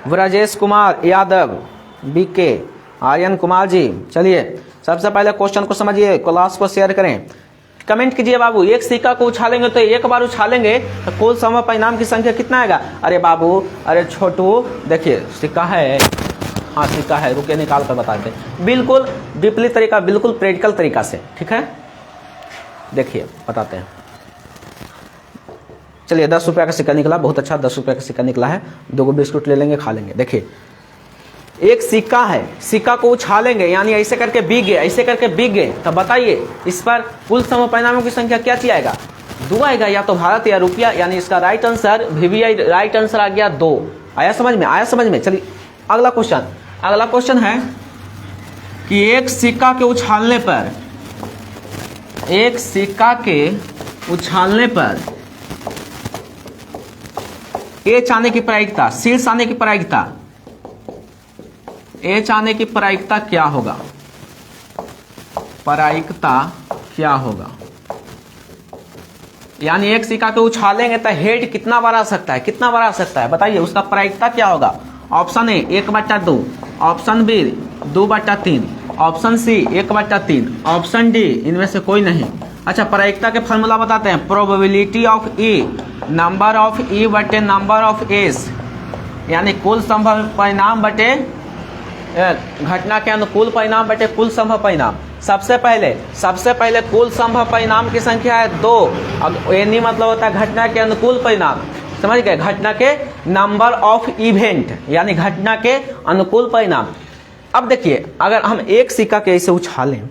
ब्रजेश कुमार यादव, बीके, आर्यन कुमार जी, चलिए सबसे पहले क्वेश्चन को समझिए, क्लास को शेयर करें, कमेंट कीजिए। बाबू एक सिक्का को उछालेंगे तो एक बार उछालेंगे तो कुल संभव परिणाम की संख्या कितना आएगा? अरे बाबू, अरे छोटू, देखिए सिक्का है, हाँ सिक्का है, रुके निकाल कर बताते हैं। बिल्कुल डीपली तरीका, बिल्कुल प्रैक्टिकल तरीका से, ठीक है। देखिए बताते हैं। चलिए 10 रुपया का सिक्का निकला, बहुत अच्छा 10 रुपया का सिक्का निकला है। 2 बिस्कुट ले लेंगे, खा लेंगे। देखिए एक सिक्का है, सिक्का को उछालेंगे यानी ऐसे करके बिक गए, ऐसे करके बिक गए, तो बताइए इस पर कुल समूह परिणामों की संख्या क्या चीज आएगा? 2 आएगा, या तो भारत या रुपया, यानी इसका right answer VVI right answer आ गया 2। आया समझ में? आया समझ में? चलिए अगला क्वेश्चन है कि एक सिक्का के उछालने पर, एक सिक्का के उछालने पर एच आने की प्रायिकता, शीर्ष आने की प्रायिकता, एच आने की प्रायिकता क्या होगा? प्रायिकता क्या होगा? यानी एक सिक्का को उछालेंगे तो हेड कितना बार आ सकता है? कितना बार आ सकता है बताइए, उसका प्रायिकता क्या होगा? Option A 1/2, option B 2/3, option C 1/3, option D इनमें से कोई नहीं। अच्छा, प्रायिकता के फॉर्मूला बताते हैं। Probability of E number of E बटे नंबर ऑफ एस, यानी कुल संभव परिणाम बटे घटना के अनुकूल परिणाम बटे कुल संभव परिणाम। सबसे पहले कुल संभव परिणाम की संख्या है 2। अब एनी मतलब होता है घटना के अनुकूल परिणाम, समझ गए, घटना के नंबर ऑफ इवेंट यानी घटना के अनुकूल परिणाम। अब देखिए, अगर हम एक सिक्का के ऐसे उछालें,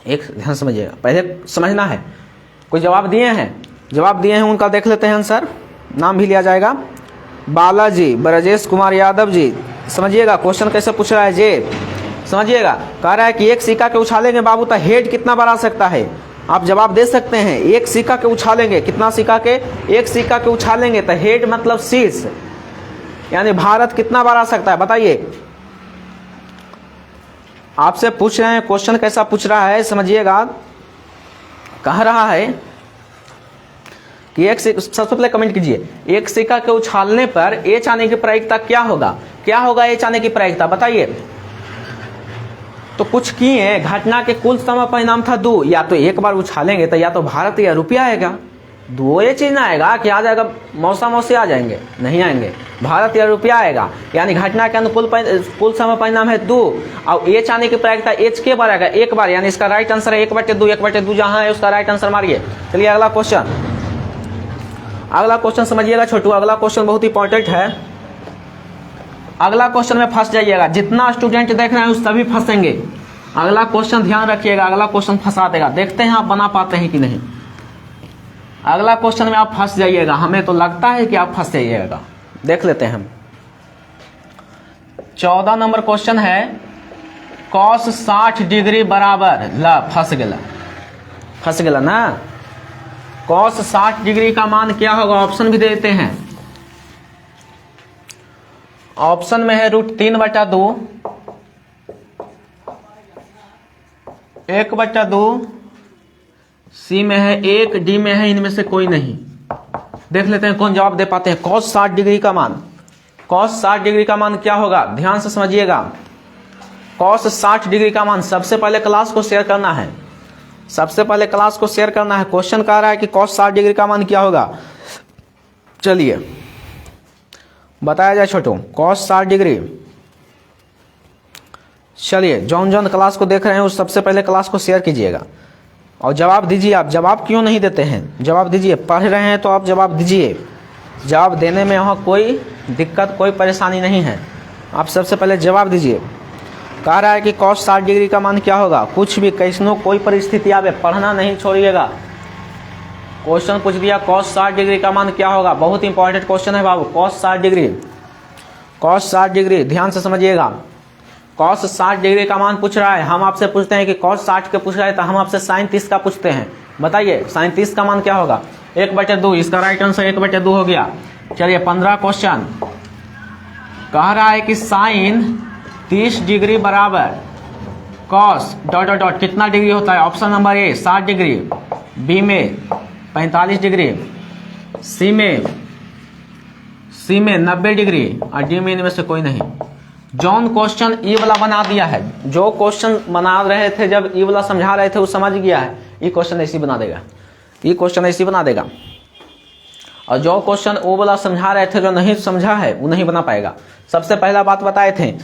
एक ध्यान समझिएगा, पहले समझना है। कोई जवाब दिए हैं उनका देख लेते हैं आंसर, नाम भी लिया जाएगा। बालाजी ब्रजेश कुमार यादव जी, समझिएगा क्वेश्चन कैसे पूछ रहा है जे, समझिएगा। कह रहा है कि एक सिक्का के उछालेंगे बाबू तो हेड कितना बढ़ा सकता है, आप जवाब दे सकते हैं। एक सिक्का के उछालेंगे, कितना सिक्का के, एक सिक्का के उछालेंगे तो हेड मतलब शीर्ष, यानी भारत कितना बढ़ा सकता है, बताइए। आपसे पूछ रहे हैं, क्वेश्चन कैसा पूछ रहा है समझिएगा। कह रहा है कि एक सबसे पहले कमेंट कीजिए, एक सिक्का के उछालने पर एच आने की प्रायिकता क्या होगा, क्या होगा एच आने की प्रायिकता, बताइए। तो कुछ किए, घटना के कुल समय परिणाम था 2, या तो एक बार उछालेंगे तो या तो भारत या रुपया आएगा, दो ये चीज ना आएगा कि आ जाएगा मौसे आ जाएंगे, नहीं आएंगे, भारत या रुपया आएगा। यानी घटना के अनुकूल कुल समय परिणाम है 2 और एच आने की प्रायिकता एच के बार आएगा, एक बार, यानी इसका राइट आंसर है 1/2, 1/2 जहां है उसका राइट आंसर मारिए। चलिए अगला क्वेश्चन समझिएगा छोटू, अगला क्वेश्चन बहुत इंपॉर्टेंट है। अगला क्वेश्चन में फंस जाइएगा, जितना स्टूडेंट देख रहे हैं उस सभी फंसेंगे। अगला क्वेश्चन ध्यान रखिएगा, अगला क्वेश्चन फंसा देगा, देखते हैं आप बना पाते हैं कि नहीं। अगला क्वेश्चन में आप फंस जाइएगा, हमें तो लगता है कि आप फंस जाइएगा, देख लेते हैं हम। 14 नंबर क्वेश्चन है, cos 60 डिग्री बराबर, ला फंस गया ना। cos 60 डिग्री का मान क्या होगा, ऑप्शन भी देते हैं। ऑप्शन में है √3/2, 1/2, सी में है 1, डी में है इनमें से कोई नहीं। देख लेते हैं कौन जवाब दे पाते हैं। cos 60 डिग्री का मान, cos 60 डिग्री का मान क्या होगा, ध्यान से समझिएगा। cos 60 डिग्री का मान, सबसे पहले क्लास को शेयर करना है, क्वेश्चन कह रहा है कि cos 60 डिग्री का मान क्या होगा। चलिए बताया जाए छोटू, cos 60 डिग्री। चलिए जौन क्लास को देख रहे हैं उस सबसे पहले क्लास को शेयर कीजिएगा और जवाब दीजिए। आप जवाब क्यों नहीं देते हैं, जवाब दीजिए, पढ़ रहे हैं तो आप जवाब दीजिए। जवाब देने में वहाँ कोई दिक्कत, कोई परेशानी नहीं है, आप सबसे पहले जवाब दीजिए। कह रहा है कि cos 60 डिग्री का मान क्या होगा, कुछ भी कैसनो कोई परिस्थिति आवे, पढ़ना नहीं छोड़िएगा। क्वेश्चन पूछ दिया cos 60 डिग्री का मान क्या होगा, बहुत इंपॉर्टेंट क्वेश्चन है बाबू। cos 60 डिग्री ध्यान से समझिएगा। cos 60 डिग्री का मान पूछ रहा है, हम आपसे पूछते हैं कि cos 60 के पूछ रहा है तो हम आपसे sin 30 का पूछते हैं। बताइए sin 30 का मान क्या होगा, 1/2, इसका राइट आंसर 1/2 हो गया। चलिए 15 क्वेश्चन, कह रहा है कि sin 30 डिग्री बराबर cos ... कितना डिग्री होता है। Option number A 60 degree, B में 45 डिग्री, सी में 90 डिग्री और डी में इनमें से कोई नहीं। जौन क्वेश्चन ई वाला बना दिया है, जो क्वेश्चन बना रहे थे जब ई वाला समझा रहे थे वो समझ गया है, ये क्वेश्चन ऐसी बना देगा, ये क्वेश्चन ऐसी बना देगा। और जो क्वेश्चन वो वाला समझा रहे थे जो नहीं समझा है वो नहीं बना पाएगा। सबसे पहला बात बताए थे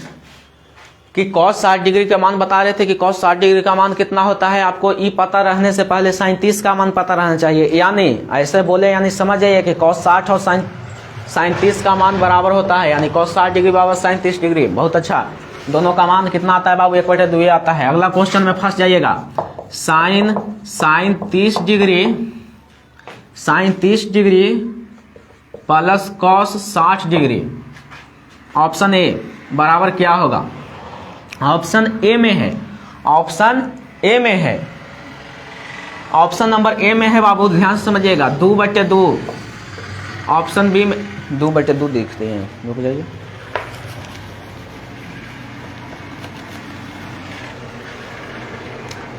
कि cos 60 डिग्री का मान बता रहे थे कि cos 60 डिग्री का मान कितना होता है। आपको ई पता रहने से पहले sin 30 का मान पता रहना चाहिए, यानी ऐसे बोले, यानी समझ जाइए कि cos 60 और sin 30 का मान बराबर होता है, यानी cos 60 डिग्री बराबर sin 30 डिग्री। बहुत अच्छा, दोनों का मान कितना आता है बाबू, 1/2 आता है। अगला क्वेश्चन में फंस जाइएगा, sin 30 degree plus cos 60 degree, option A बराबर क्या होगा। ऑप्शन ए में है, ऑप्शन नंबर ए में है बाबू, ध्यान से समझिएगा, 2/2। ऑप्शन बी में 2/2 देखते हैं, रुक जाइए।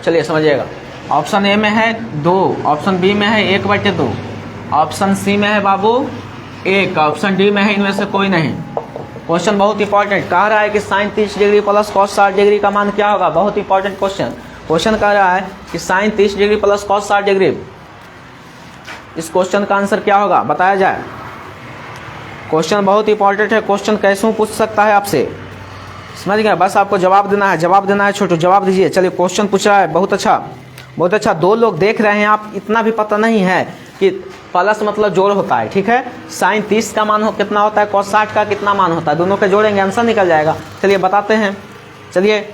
चलिए समझिएगा, ऑप्शन ए में है 2, ऑप्शन बी में है 1/2, ऑप्शन सी में है बाबू 1, ऑप्शन डी में है इनमें से कोई नहीं। क्वेश्चन बहुत इंपॉर्टेंट कह रहा है कि sine 30 degree plus cos 60 degree का मान क्या होगा। बहुत इंपॉर्टेंट क्वेश्चन। क्वेश्चन कह रहा है कि sine 30 degree plus cos 60 degree, इस क्वेश्चन का आंसर क्या होगा बताया जाए। क्वेश्चन बहुत इंपॉर्टेंट है। क्वेश्चन कैसे पूछ सकता है आपसे, समझ गए। बस आपको जवाब देना है, जवाब देना है छोटू, जवाब दीजिए। चलिए क्वेश्चन पूछ रहा है, बहुत अच्छा बहुत अच्छा। दो लोग देख रहे हैं, आप इतना भी पता नहीं है कि प्लस मतलब जोड़ होता है, ठीक है। साइन 30 का मान कितना होता है, कॉस 60 का कितना मान होता है, दोनों के जोड़ेंगे आंसर निकल जाएगा। चलिए बताते हैं, चलिए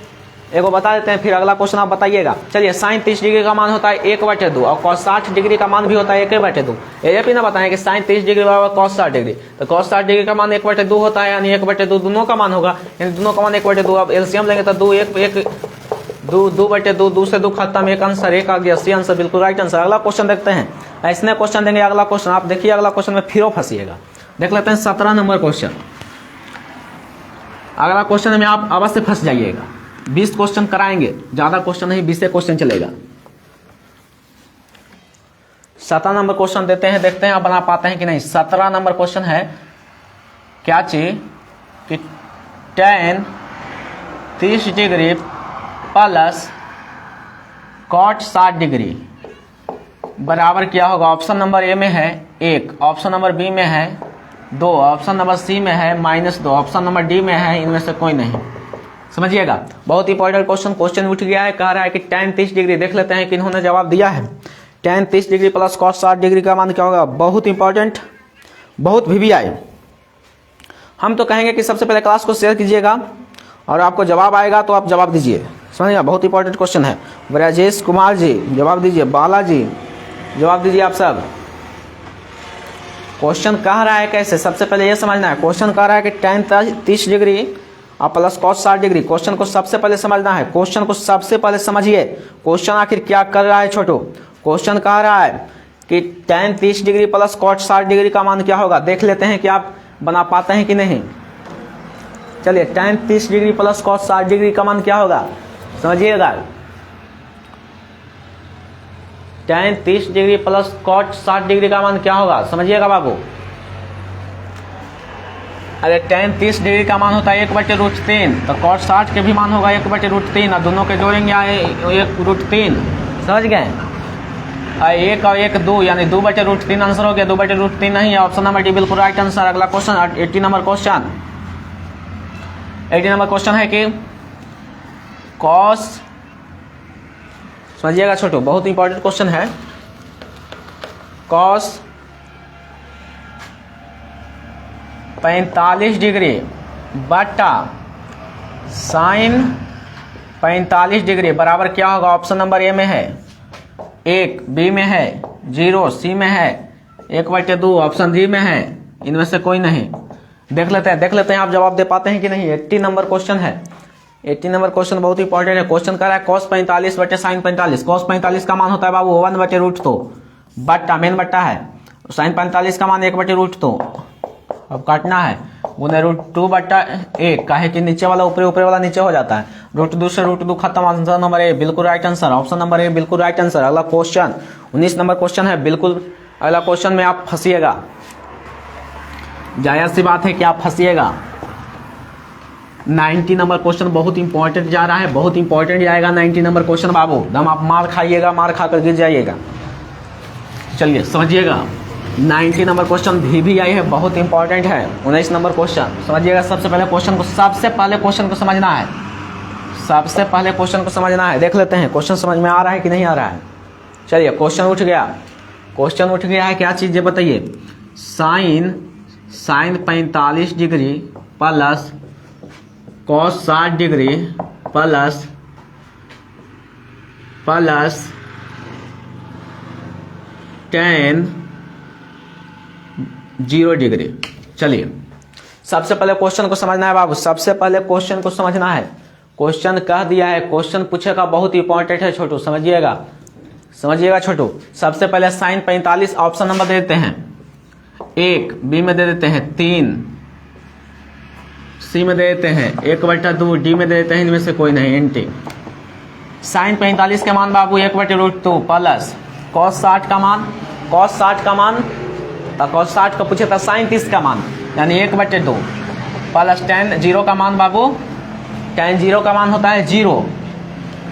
एगो बता देते हैं, फिर अगला क्वेश्चन आप बताइएगा। चलिए साइन 30 डिग्री का मान होता है 1/2 और कॉस 60 डिग्री का मान भी होता है 1/2। ये भी ना बताएं कि साइन 30 डिग्री बराबर कॉस 60 डिग्री, तो कॉस 60 डिग्री का मान 1/2 होता है, यानी 1/2 दोनों का मान होगा, यानी दोनों का मान 1/2। अब एलसीएम लेंगे तो 2/2 2 से 2 खत्म, एक आंसर एक आ गया, सी आंसर बिल्कुल राइट आंसर। अगला क्वेश्चन देखते हैं, ऐसे क्वेश्चन देंगे। अगला क्वेश्चन आप देखिए, अगला क्वेश्चन में फिर फंसिएगा। देख लेते हैं 17 नंबर क्वेश्चन। अगला क्वेश्चन में आप अवश्य फंस जाइएगा। 20 क्वेश्चन कराएंगे, ज्यादा क्वेश्चन नहीं, 20 क्वेश्चन चलेगा। 17 नंबर क्वेश्चन देते हैं, देखते हैं आप बना पाते हैं कि नहीं। 17 नंबर क्वेश्चन है क्या चीज कि tan 30 degree plus cot 60 degree बराबर क्या होगा। ऑप्शन नंबर ए में है 1, ऑप्शन नंबर बी में है 2, ऑप्शन नंबर सी में है -2, ऑप्शन नंबर डी में है इनमें से कोई नहीं। समझिएगा, बहुत इंपॉर्टेंट क्वेश्चन। क्वेश्चन उठ गया है, कह रहा है कि tan 30 डिग्री, देख लेते हैं कि इन्होंने जवाब दिया है। tan 30 degree plus cos 60 degree का मान क्या होगा। बहुत इंपॉर्टेंट, बहुत VVI। हम तो कहेंगे कि सबसे पहले क्लास को शेयर कीजिएगा और आपको जवाब आएगा तो आप जवाब दीजिए, समझिएगा। बहुत इंपॉर्टेंट क्वेश्चन है। ब्रजेश कुमार जी जवाब दीजिए, बालाजी जवाब दीजिए, आप सब। क्वेश्चन कह रहा है कैसे, सबसे पहले ये समझना है। क्वेश्चन कह रहा है कि tan 30 डिग्री और प्लस कॉस 60 डिग्री। क्वेश्चन को सबसे पहले समझना है, क्वेश्चन को सबसे पहले समझिए। क्वेश्चन आखिर क्या कर रहा है छोटू। क्वेश्चन कह रहा है कि tan 30 degree plus cos 60 degree का मान क्या होगा। देख लेते हैं कि आप बना पाते हैं कि नहीं। चलिए tan 30 degree plus cos 60 degree का मान क्या होगा, समझिएगा। tan 30 degree plus cot 60 degree का मान क्या होगा, समझिएगा बाबू। अरे tan 30 डिग्री का मान होता है 1/√3, तो कॉट 60 के भी मान होगा 1/√3 और दोनों के जोड़ेंगे 1√3, समझ गए। 1 और 1 2, यानी 2/√3 आंसर हो गया। 2/√3 नहीं है, ऑप्शन नंबर डी बिल्कुल राइट आंसर। अगला question 80 number question. 80 number question है कि कॉस, समझिएगा छोटू, बहुत इंपॉर्टेंट क्वेश्चन है। कॉस 45 डिग्री बटा साइन 45 डिग्री बराबर क्या होगा। ऑप्शन नंबर ए में है 1, बी में है 0, सी में है 1/2, ऑप्शन डी में है इनमें से कोई नहीं। देख लेते हैं आप जवाब दे पाते हैं कि नहीं। 80 नंबर क्वेश्चन है। 80 नंबर क्वेश्चन बहुत इंपॉर्टेंट है। क्वेश्चन कर रहा है cos 45 बटे साइन 45। cos 45 का मान होता है बाबू 1/√2 बट्टा, मेन बट्टा है। साइन 45 का मान 1/√2, अब काटना है गुने √2 बट्टा 1, काहे कि नीचे वाला ऊपर वाला नीचे हो जाता है। √2 से √2 खत्म, आंसर नंबर ए बिल्कुल राइट आंसर। ऑप्शन नंबर ए बिल्कुल राइट आंसर। अगला क्वेश्चन 19 नंबर क्वेश्चन है। बिल्कुल अगला क्वेश्चन में आप फंसिएगा, जायज सी बात है कि आप फंसिएगा। 90 नंबर क्वेश्चन बहुत इंपॉर्टेंट जा रहा है, बहुत इंपॉर्टेंट जाएगा 90 नंबर क्वेश्चन बाबू। दम आप मार खाइएगा, मार खाकर गिर जाइएगा। चलिए समझिएगा, 90 नंबर क्वेश्चन VVI है, बहुत इंपॉर्टेंट है। 19 नंबर क्वेश्चन समझिएगा। सबसे पहले क्वेश्चन को समझना है, सबसे पहले क्वेश्चन को समझना है। देख लेते हैं क्वेश्चन समझ में आ रहा है कि नहीं आ रहा है। चलिए क्वेश्चन उठ गया है, क्या चीज़ बताइए। Sine 45 degree plus cos 60 degree plus tan 0 degree. चलिए सबसे पहले क्वेश्चन को समझना है बाबू, सबसे पहले क्वेश्चन को समझना है। क्वेश्चन कह दिया है, क्वेश्चन पूछेगा, बहुत इंपॉर्टेंट है छोटू, समझिएगा छोटू। सबसे पहले साइन 45 ऑप्शन नंबर दे देते हैं 1, बी में दे देते हैं 3, सी में दे देते हैं 1/2, डी में दे देते हैं इनमें से कोई नहीं, एंटी। साइन 45 के मान बाबू 1/√2 प्लस कॉस 60 का मान, तो कॉस 60 का पूछे था साइन 30 का मान, यानी 1/2। प्लस tan 0 का मान बाबू, tan 0 का मान होता है 0।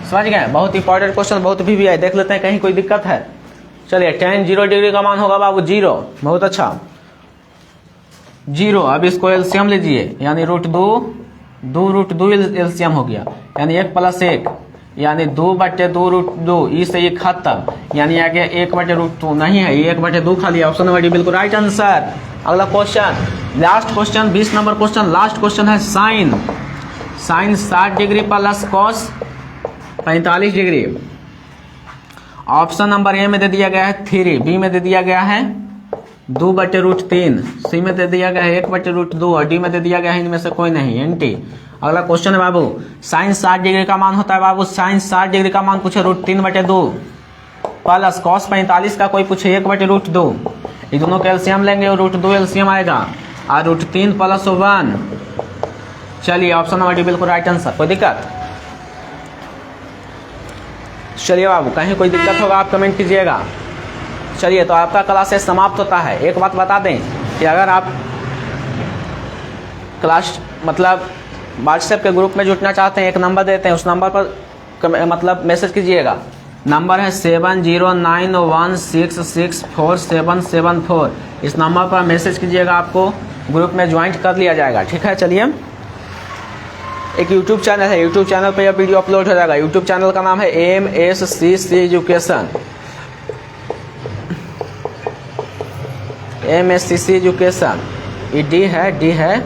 समझ गए, बहुत इंपॉर्टेंट क्वेश्चन, बहुत भी है, देख लेते हैं कहीं कोई दिक्कत है। चलिए tan 0 डिग्री का मान होगा बाबू 0, बहुत अच्छा 0। अब इसको एलसीएम लीजिए, यानी √2 एलसीएम हो गया, यानी 1 + 1 यानी 2/2 ई से ये खत्म, यानी आ गया 1/√2 नहीं है, ये 1/2 खाली। ऑप्शन नंबर डी बिल्कुल राइट आंसर। अगला question, last question, 20 number question, last question है sine 60 degree plus cos 45 degree. Option number A में दे दिया गया है 3, बी में दे दिया गया है 2/√3, सी में दे दिया गया है 1/√2 और डी में दे दिया गया है इनमें से कोई नहीं, एनटी। अगला क्वेश्चन है बाबू, साइन 60 डिग्री का मान होता है बाबू, साइन 60 डिग्री का मान पूछे √3/2 प्लस कॉस 45 का कोई पूछे 1/√2। ये दोनों का एलसीएम लेंगे और √2 एलसीएम आएगा और √3 + 1। चलिए ऑप्शन नंबर डी बिल्कुल राइट आंसर। कोई दिक्कत? चलिए बाबू, कहीं कोई दिक्कत होगा आप कमेंट कीजिएगा। चलिए, तो आपका क्लास समाप्त होता है। एक बात बता दें कि अगर आप क्लास मतलब व्हाट्सएप के ग्रुप में जुड़ना चाहते हैं, एक नंबर देते हैं, उस नंबर पर मतलब मैसेज कीजिएगा। नंबर है 7091664774। इस नंबर पर मैसेज कीजिएगा, आपको ग्रुप में ज्वाइन कर लिया जाएगा। ठीक है, चलिए। एक यूट्यूब चैनल है, यूट्यूब चैनल पे यह वीडियो अपलोड हो जाएगा। यूट्यूब चैनल का नाम है MSCC एजुकेशन, MSCC एजुकेशन। ये डी है,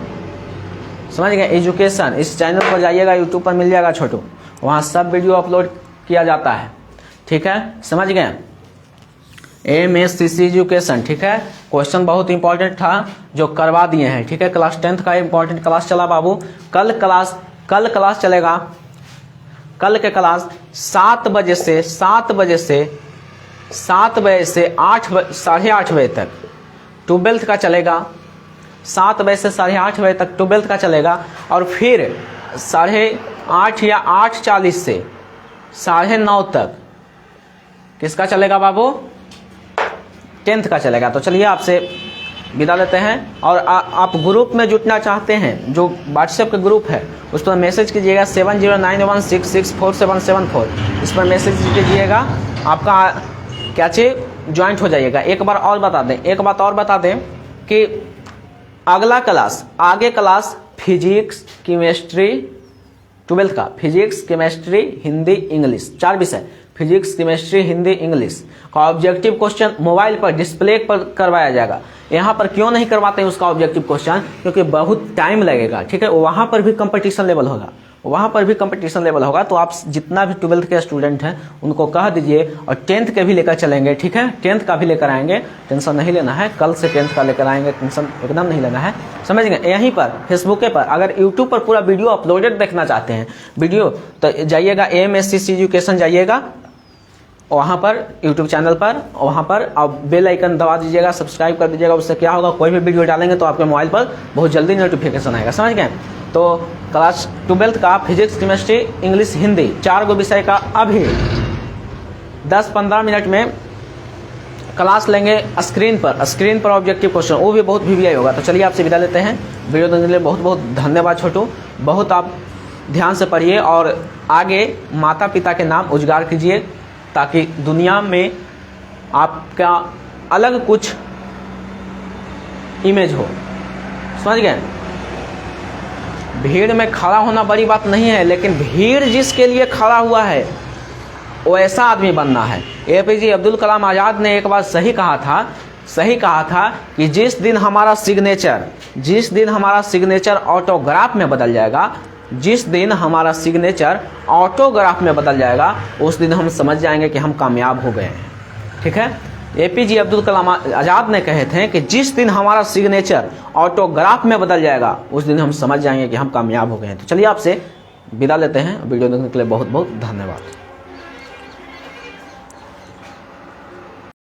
समझ गए, एजुकेशन। इस चैनल पर जाइएगा, यूट्यूब पर मिल जाएगा छोटू, वहाँ सब वीडियो अपलोड किया जाता है। ठीक है, समझ गए, MSCC एजुकेशन। ठीक है, क्वेश्चन बहुत इंपॉर्टेंट था जो करवा दिए हैं। ठीक है, क्लास 10th का इंपॉर्टेंट क्लास चला बाबू। कल क्लास चलेगा, कल के क्लास 7 बजे से 8 साढ़े 8 बजे तक 12th का चलेगा। 7 बजे से 8:30 बजे तक 12th का चलेगा और फिर 8:30 या 8:40 से 9:30 तक किसका चलेगा बाबू? 10th का चलेगा। तो चलिए आपसे विदा लेते हैं। और आप ग्रुप में जुटना चाहते हैं, जो व्हाट्सएप का ग्रुप है, उस पर मैसेज कीजिएगा 7091664774। इस पर मैसेज कीजिएगा, आपका क्या चीज ज्वाइंट हो जाइएगा। एक बात और बता दें कि अगला क्लास, आगे क्लास फिजिक्स, केमिस्ट्री, 12th का फिजिक्स, केमिस्ट्री, हिंदी, इंग्लिश, 4 विषय, फिजिक्स, केमिस्ट्री, हिंदी, इंग्लिश का ऑब्जेक्टिव क्वेश्चन मोबाइल पर डिस्प्ले पर करवाया जाएगा। यहाँ पर क्यों नहीं करवाते हैं उसका ऑब्जेक्टिव क्वेश्चन? क्योंकि बहुत टाइम लगेगा। ठीक है, वहाँ पर भी कंपटीशन लेवल होगा, तो आप जितना भी 12th के स्टूडेंट हैं उनको कह दीजिए, और 10th के भी लेकर चलेंगे। ठीक है, 10th का भी लेकर आएंगे, टेंशन नहीं लेना है। कल से 10th का लेकर आएंगे, टेंशन एकदम नहीं लेना है, समझ गए। यहीं पर फेसबुक पर, अगर यूट्यूब पर पूरा वीडियो अपलोडेड देखना चाहते हैं वीडियो, तो जाइएगा MSCC एजुकेशन, जाइएगा वहाँ पर यूट्यूब चैनल पर, वहाँ पर आप बेल आइकन दबा दीजिएगा, सब्सक्राइब कर दीजिएगा। उससे क्या होगा, कोई भी वीडियो डालेंगे तो आपके मोबाइल पर बहुत जल्दी नोटिफिकेशन आएगा, समझ गए। तो क्लास 12th का फिजिक्स, केमिस्ट्री, इंग्लिश, हिंदी, 4 विषय का अभी 10-15 मिनट में क्लास लेंगे स्क्रीन पर ऑब्जेक्टिव क्वेश्चन, वो भी बहुत VVI होगा। तो चलिए आपसे विदा लेते हैं। वीडियो देखने के लिए बहुत बहुत धन्यवाद छोटू। बहुत आप ध्यान से पढ़िए और आगे माता पिता के नाम उजागर कीजिए, ताकि दुनिया में आपका अलग कुछ इमेज हो, समझ गए। भीड़ में खड़ा होना बड़ी बात नहीं है, लेकिन भीड़ जिसके लिए खड़ा हुआ है वो ऐसा आदमी बनना है। APJ अब्दुल कलाम आज़ाद ने एक बार सही कहा था कि जिस दिन हमारा सिग्नेचर ऑटोग्राफ में बदल जाएगा, उस दिन हम समझ जाएंगे कि हम कामयाब हो गए हैं। ठीक है, APJ अब्दुल कलाम आज़ाद ने कहे थे कि जिस दिन हमारा सिग्नेचर ऑटोग्राफ में बदल जाएगा, उस दिन हम समझ जाएंगे कि हम कामयाब हो गए हैं। तो चलिए आपसे विदा लेते हैं। वीडियो देखने के लिए बहुत बहुत धन्यवाद।